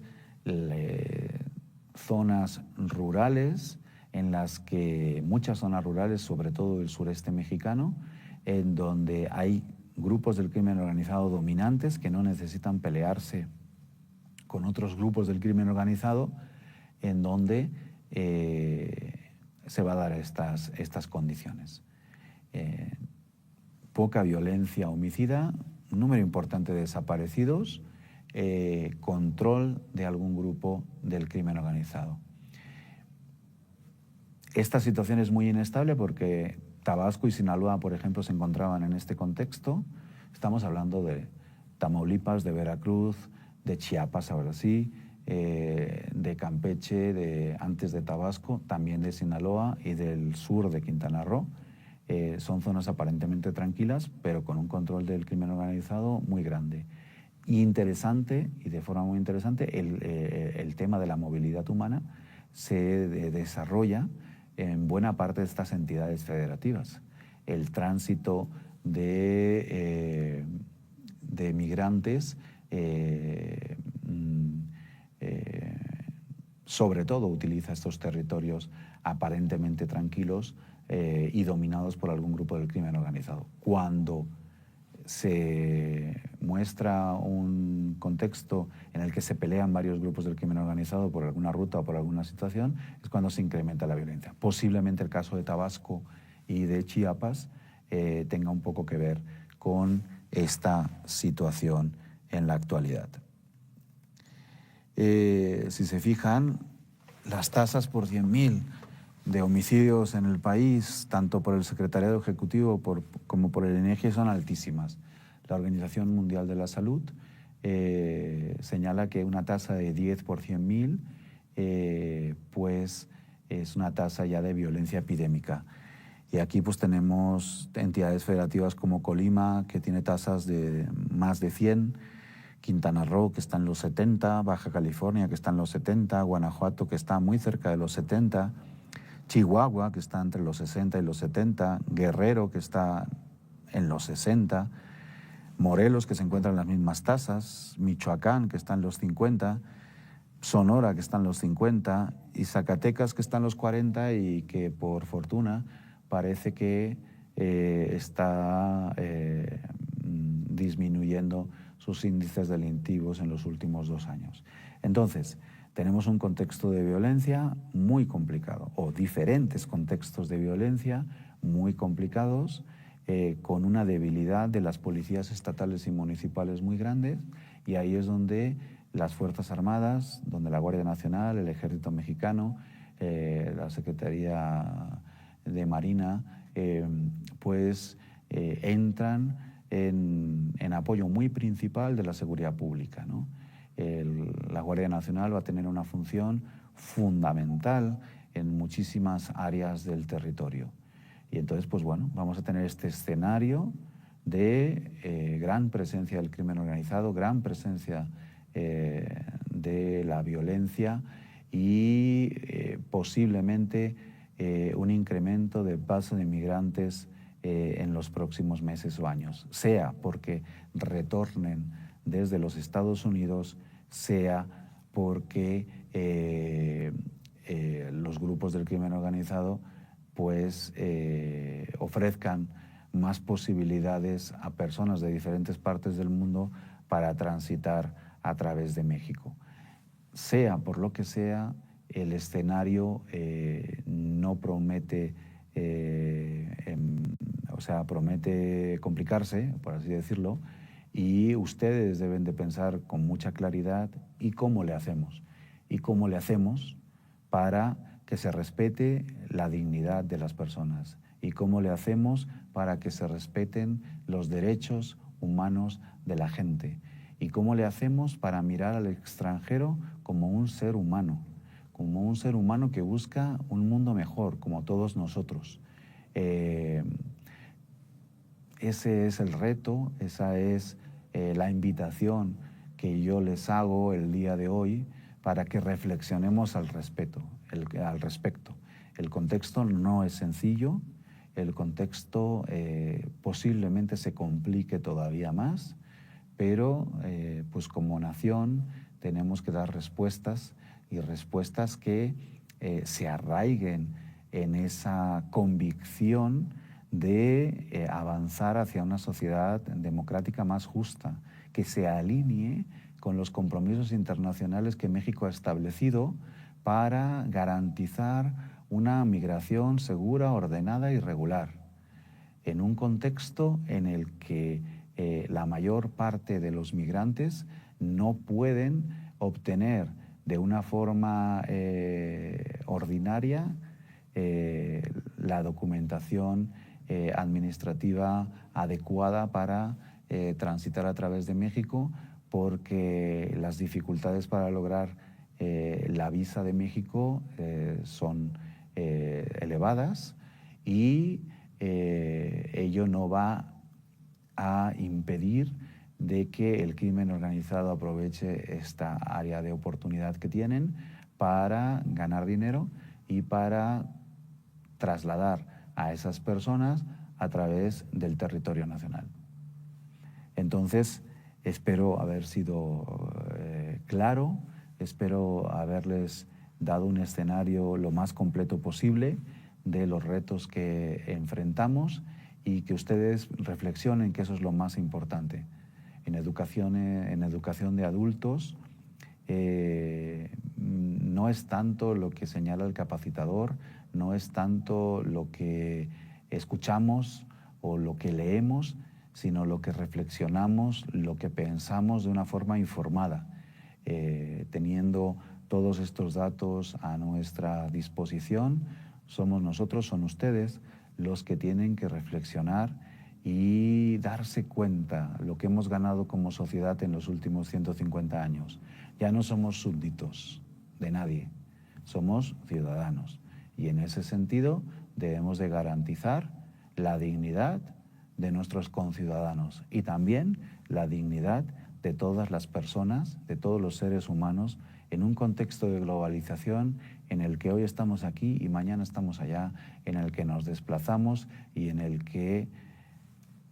zonas rurales, en las que muchas zonas rurales, sobre todo del sureste mexicano, en donde hay grupos del crimen organizado dominantes que no necesitan pelearse con otros grupos del crimen organizado, en donde se va a dar estas condiciones. Poca violencia homicida, un número importante de desaparecidos, control de algún grupo del crimen organizado. Esta situación es muy inestable porque Tabasco y Sinaloa, por ejemplo, se encontraban en este contexto. Estamos hablando de Tamaulipas, de Veracruz, de Chiapas, ahora sí, de Campeche, antes de Tabasco, también de Sinaloa y del sur de Quintana Roo. Son zonas aparentemente tranquilas, pero con un control del crimen organizado muy grande. Interesante, y de forma muy interesante, el tema de la movilidad humana se desarrolla en buena parte de estas entidades federativas. El tránsito de migrantes, sobre todo utiliza estos territorios aparentemente tranquilos y dominados por algún grupo del crimen organizado. Cuando se muestra un contexto en el que se pelean varios grupos del crimen organizado por alguna ruta o por alguna situación, es cuando se incrementa la violencia. Posiblemente el caso de Tabasco y de Chiapas tenga un poco que ver con esta situación en la actualidad. Si se fijan, las tasas por 100.000 de homicidios en el país, tanto por el Secretariado Ejecutivo como por el INEGI, son altísimas. La Organización Mundial de la Salud señala que una tasa de 10 por 100.000 pues es una tasa ya de violencia epidémica. Y aquí pues tenemos entidades federativas como Colima, que tiene tasas de más de 100, Quintana Roo, que está en los 70, Baja California, que está en los 70, Guanajuato, que está muy cerca de los 70, Chihuahua, que está entre los 60 y los 70, Guerrero, que está en los 60, Morelos, que se encuentra en las mismas tasas, Michoacán, que está en los 50, Sonora, que está en los 50, y Zacatecas, que está en los 40 y que, por fortuna, parece que está disminuyendo sus índices delictivos en los últimos 2 años. Entonces, tenemos un contexto de violencia muy complicado, o diferentes contextos de violencia muy complicados, con una debilidad de las policías estatales y municipales muy grandes, y ahí es donde las Fuerzas Armadas, donde la Guardia Nacional, el Ejército Mexicano, la Secretaría de Marina, entran en apoyo muy principal de la seguridad pública, ¿no? La Guardia Nacional va a tener una función fundamental en muchísimas áreas del territorio. Y entonces, pues bueno, vamos a tener este escenario de gran presencia del crimen organizado, gran presencia de la violencia y posiblemente un incremento del paso de migrantes en los próximos meses o años, sea porque retornen desde los Estados Unidos, sea porque los grupos del crimen organizado pues ofrezcan más posibilidades a personas de diferentes partes del mundo para transitar a través de México. Sea por lo que sea, el escenario no promete, promete complicarse, por así decirlo, y ustedes deben de pensar con mucha claridad y cómo le hacemos. Y cómo le hacemos para que se respete la dignidad de las personas. Y cómo le hacemos para que se respeten los derechos humanos de la gente. Y cómo le hacemos para mirar al extranjero como un ser humano que busca un mundo mejor, como todos nosotros. Ese es el reto, esa es la invitación que yo les hago el día de hoy para que reflexionemos al respecto. El contexto no es sencillo, el contexto posiblemente se complique todavía más, pero pues como nación tenemos que dar respuestas y respuestas que se arraiguen en esa convicción de avanzar hacia una sociedad democrática más justa, que se alinee con los compromisos internacionales que México ha establecido para garantizar una migración segura, ordenada y regular, en un contexto en el que la mayor parte de los migrantes no pueden obtener de una forma ordinaria la documentación administrativa adecuada para transitar a través de México, porque las dificultades para lograr la visa de México son elevadas y ello no va a impedir de que el crimen organizado aproveche esta área de oportunidad que tienen para ganar dinero y para trasladar a esas personas a través del territorio nacional. Entonces, espero haber sido claro, espero haberles dado un escenario lo más completo posible de los retos que enfrentamos y que ustedes reflexionen que eso es lo más importante. En educación de adultos no es tanto lo que señala el capacitador, no es tanto lo que escuchamos o lo que leemos, sino lo que reflexionamos, lo que pensamos de una forma informada, teniendo todos estos datos a nuestra disposición. Somos nosotros, son ustedes los que tienen que reflexionar y darse cuenta lo que hemos ganado como sociedad en los últimos 150 años. Ya no somos súbditos de nadie, somos ciudadanos. Y en ese sentido debemos de garantizar la dignidad de nuestros conciudadanos y también la dignidad de todas las personas, de todos los seres humanos, en un contexto de globalización en el que hoy estamos aquí y mañana estamos allá, en el que nos desplazamos y en el que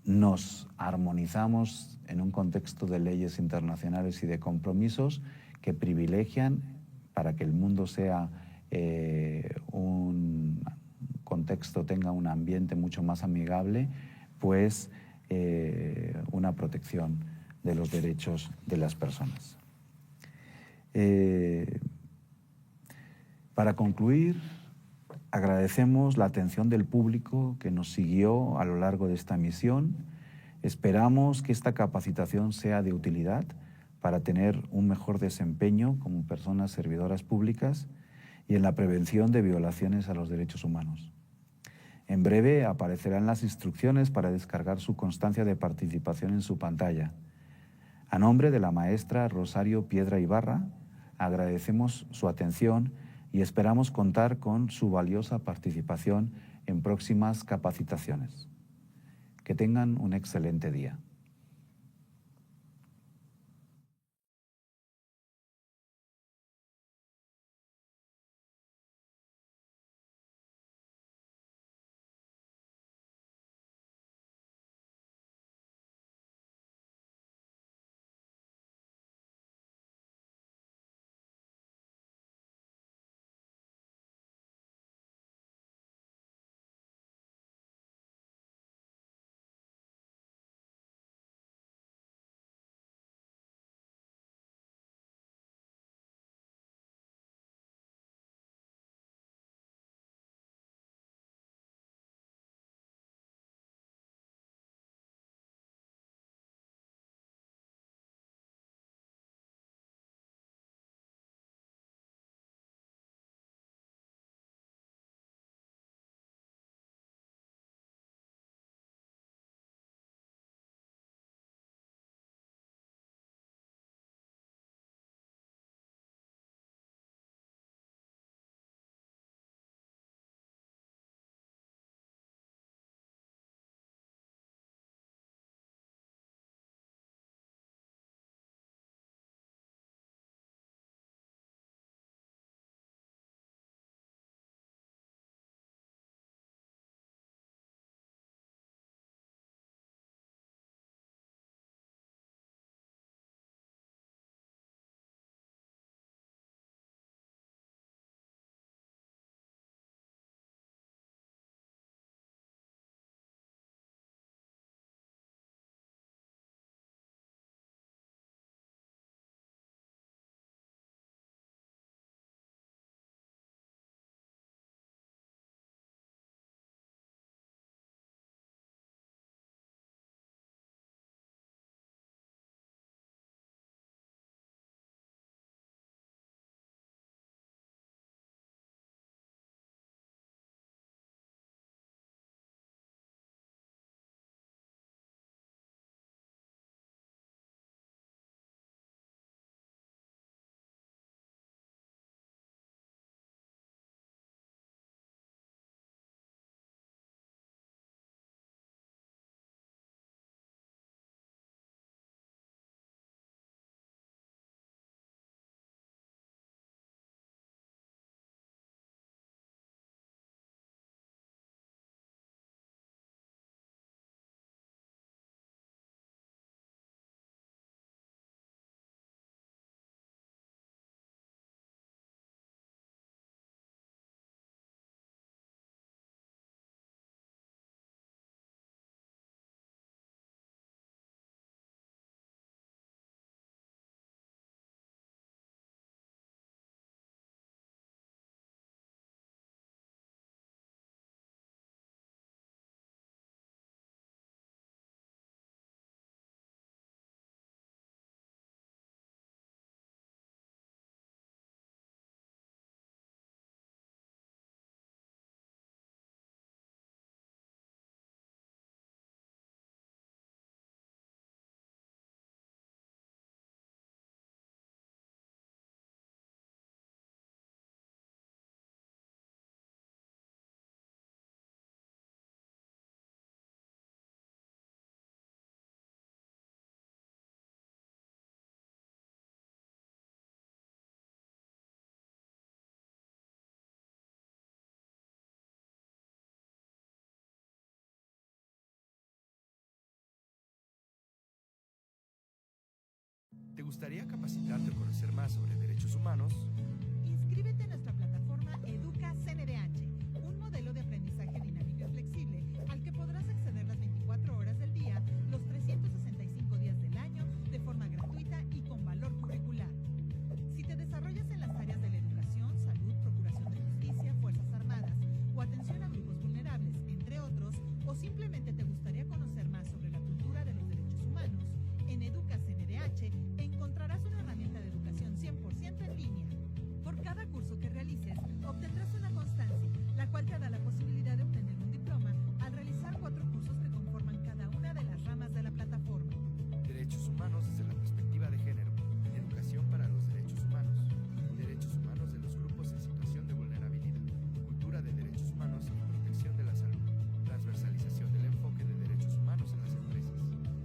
nos armonizamos en un contexto de leyes internacionales y de compromisos que privilegian, para que el mundo sea un contexto, tenga un ambiente mucho más amigable, pues una protección de los derechos de las personas. Para concluir, agradecemos la atención del público que nos siguió a lo largo de esta misión. Esperamos que esta capacitación sea de utilidad para tener un mejor desempeño como personas servidoras públicas y en la prevención de violaciones a los derechos humanos. En breve aparecerán las instrucciones para descargar su constancia de participación en su pantalla. A nombre de la maestra Rosario Piedra Ibarra, agradecemos su atención y esperamos contar con su valiosa participación en próximas capacitaciones. Que tengan un excelente día. ¿Te gustaría capacitarte o conocer más sobre derechos humanos? Inscríbete en nuestra plataforma Educa CNDH, un modelo de aprendizaje dinámico y flexible al que podrás acceder las 24 horas del día, los 365 días del año, de forma gratuita y con valor curricular. Si te desarrollas en las áreas de la educación, salud, procuración de justicia, fuerzas armadas o atención a grupos vulnerables, entre otros, o simplemente te gustaría conocer más sobre la cultura de los derechos humanos, en Educa CNDH encontrarás una herramienta de educación 100% en línea. Por cada curso que realices, obtendrás una constancia, la cual te da la posibilidad de obtener un diploma al realizar 4 cursos que conforman cada una de las ramas de la plataforma. Derechos humanos desde la perspectiva de género. Educación para los derechos humanos. Derechos humanos de los grupos en situación de vulnerabilidad. Cultura de derechos humanos y protección de la salud. Transversalización del enfoque de derechos humanos en las empresas.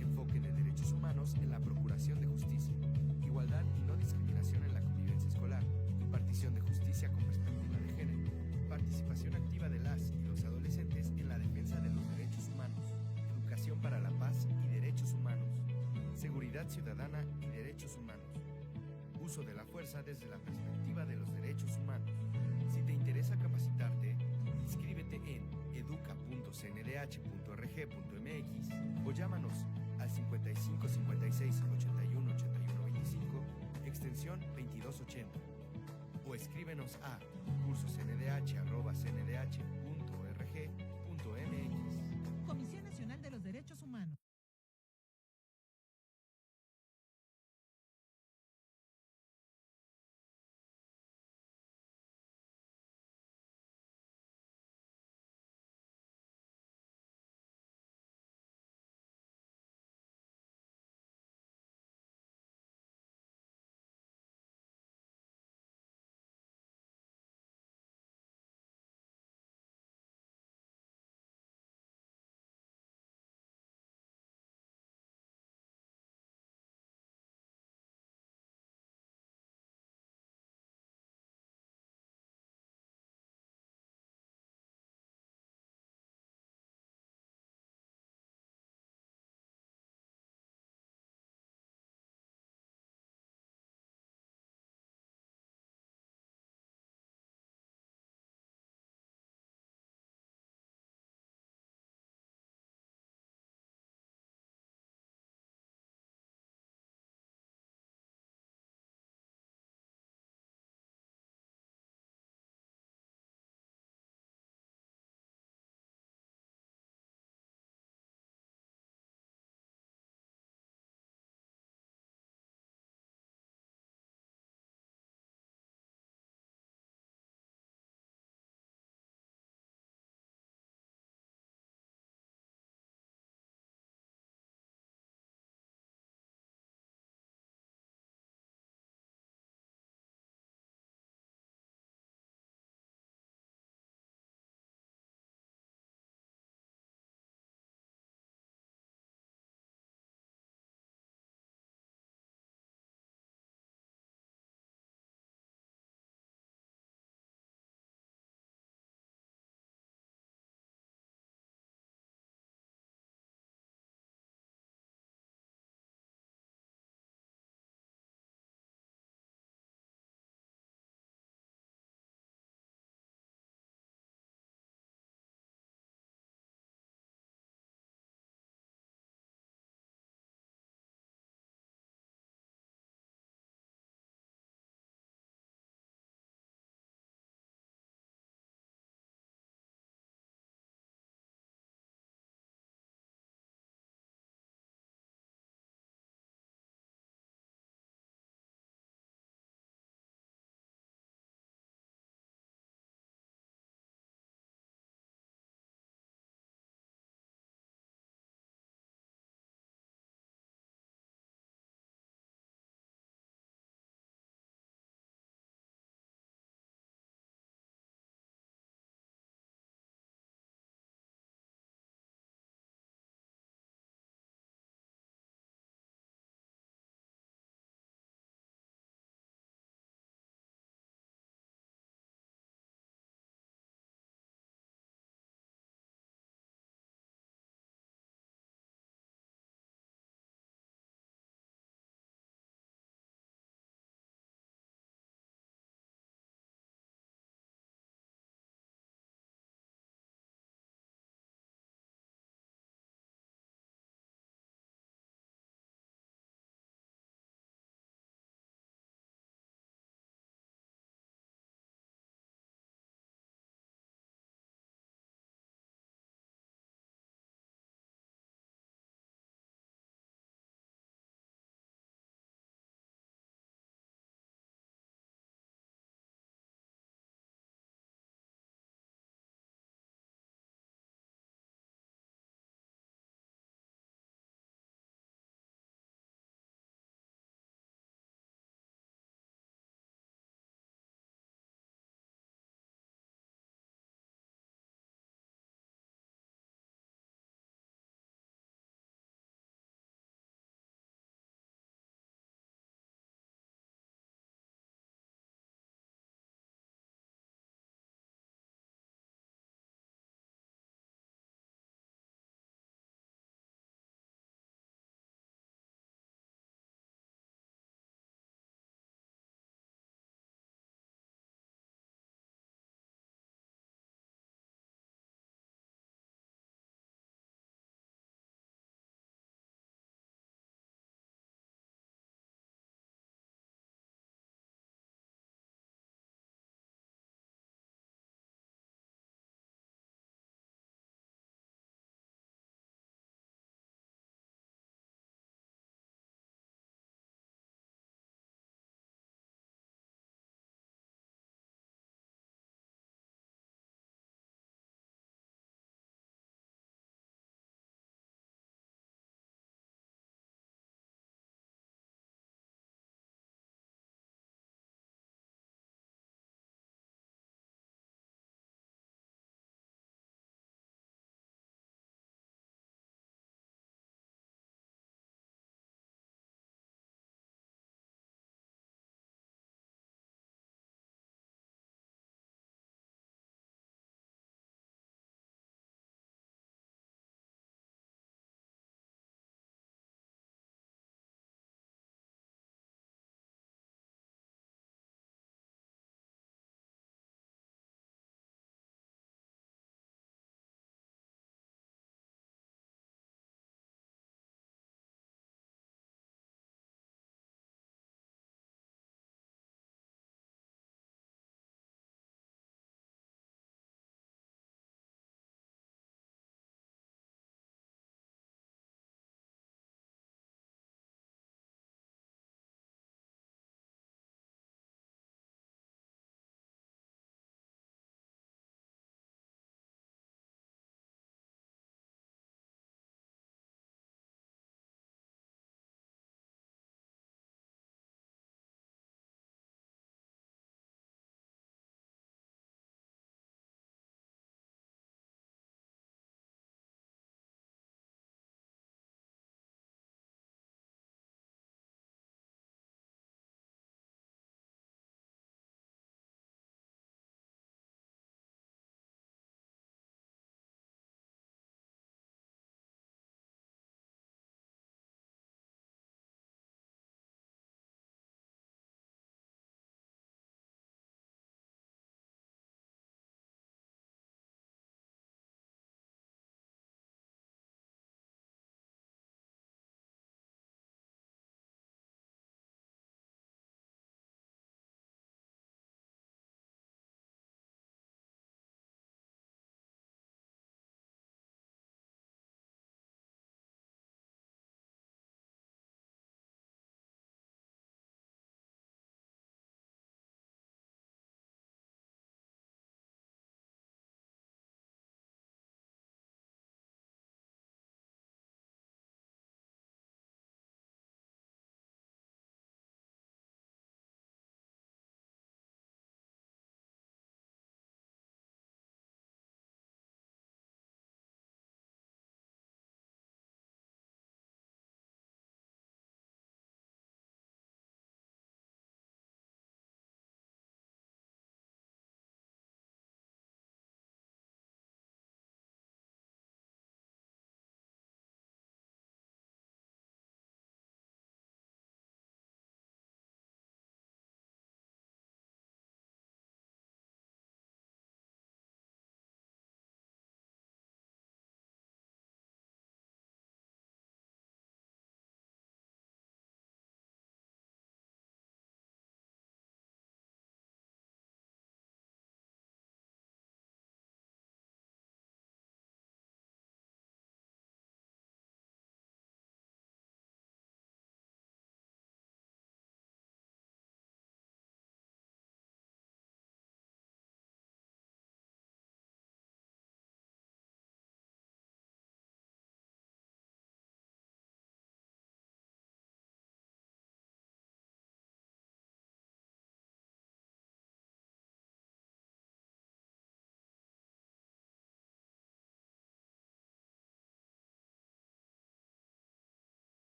Enfoque de derechos humanos en la procuración de justicia. Igualdad y no discriminación en la convivencia escolar. Impartición de justicia con perspectiva de género. Participación activa de las y los adolescentes en la defensa de los derechos humanos. Educación para la paz y derechos humanos. Seguridad ciudadana y derechos humanos. Uso de la fuerza desde la perspectiva de los derechos humanos. Si te interesa capacitarte, inscríbete en educa.cndh.org.mx o llámanos al 55 56 81 81 25, extensión 2280. O escríbenos a cursosndh@cndh.org.mx. Comisión Nacional de los Derechos Humanos.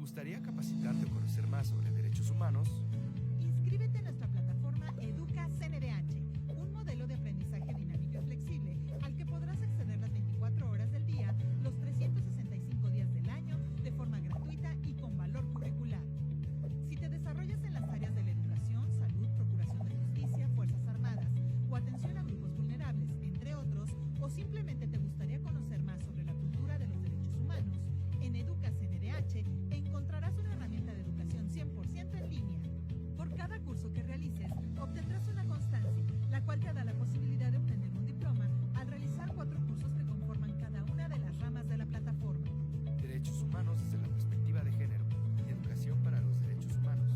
gustaría capacitarte o conocer más sobre derechos humanos? Inscríbete en nuestra plataforma Educa CNDH, un modelo de aprendizaje dinámico y flexible al que podrás acceder las 24 horas del día, los 365 días del año, de forma gratuita y con valor curricular. Si te desarrollas en las áreas de la educación, salud, procuración de justicia, fuerzas armadas o atención a grupos vulnerables, entre otros, o simplemente te gustaría conocer más sobre la cultura de los derechos humanos, en Educa CNDH encontrarás una herramienta de educación 100% en línea. Por cada curso que realices, obtendrás una constancia, la cual te da la posibilidad de obtener un diploma al realizar 4 cursos que conforman cada una de las ramas de la plataforma. Derechos humanos desde la perspectiva de género y educación para los derechos humanos.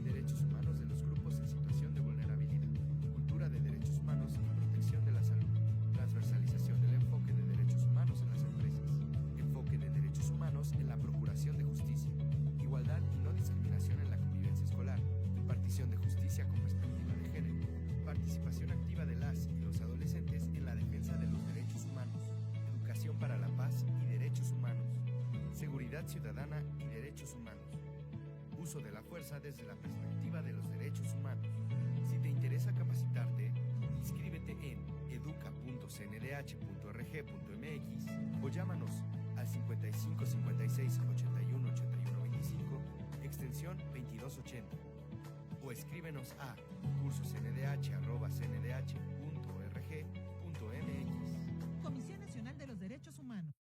Derechos humanos de los grupos en situación de vulnerabilidad. Cultura de derechos humanos y protección de la salud. Transversalización del enfoque de derechos humanos en las empresas. Enfoque de derechos humanos en la procuración de justicia. Igualdad y no discriminación en la convivencia escolar. Impartición de justicia con perspectiva de género. Participación activa de las y los adolescentes en la defensa de los derechos humanos. Educación para la paz y derechos humanos. Seguridad ciudadana y derechos humanos. Uso de la fuerza desde la perspectiva de los derechos humanos. Si te interesa capacitarte, inscríbete en educa.cndh.org.mx o llámanos al 55 56 81 81 25, extensión 2280. O escríbenos a cursosndh@cndh.org.mx. Comisión Nacional de los Derechos Humanos.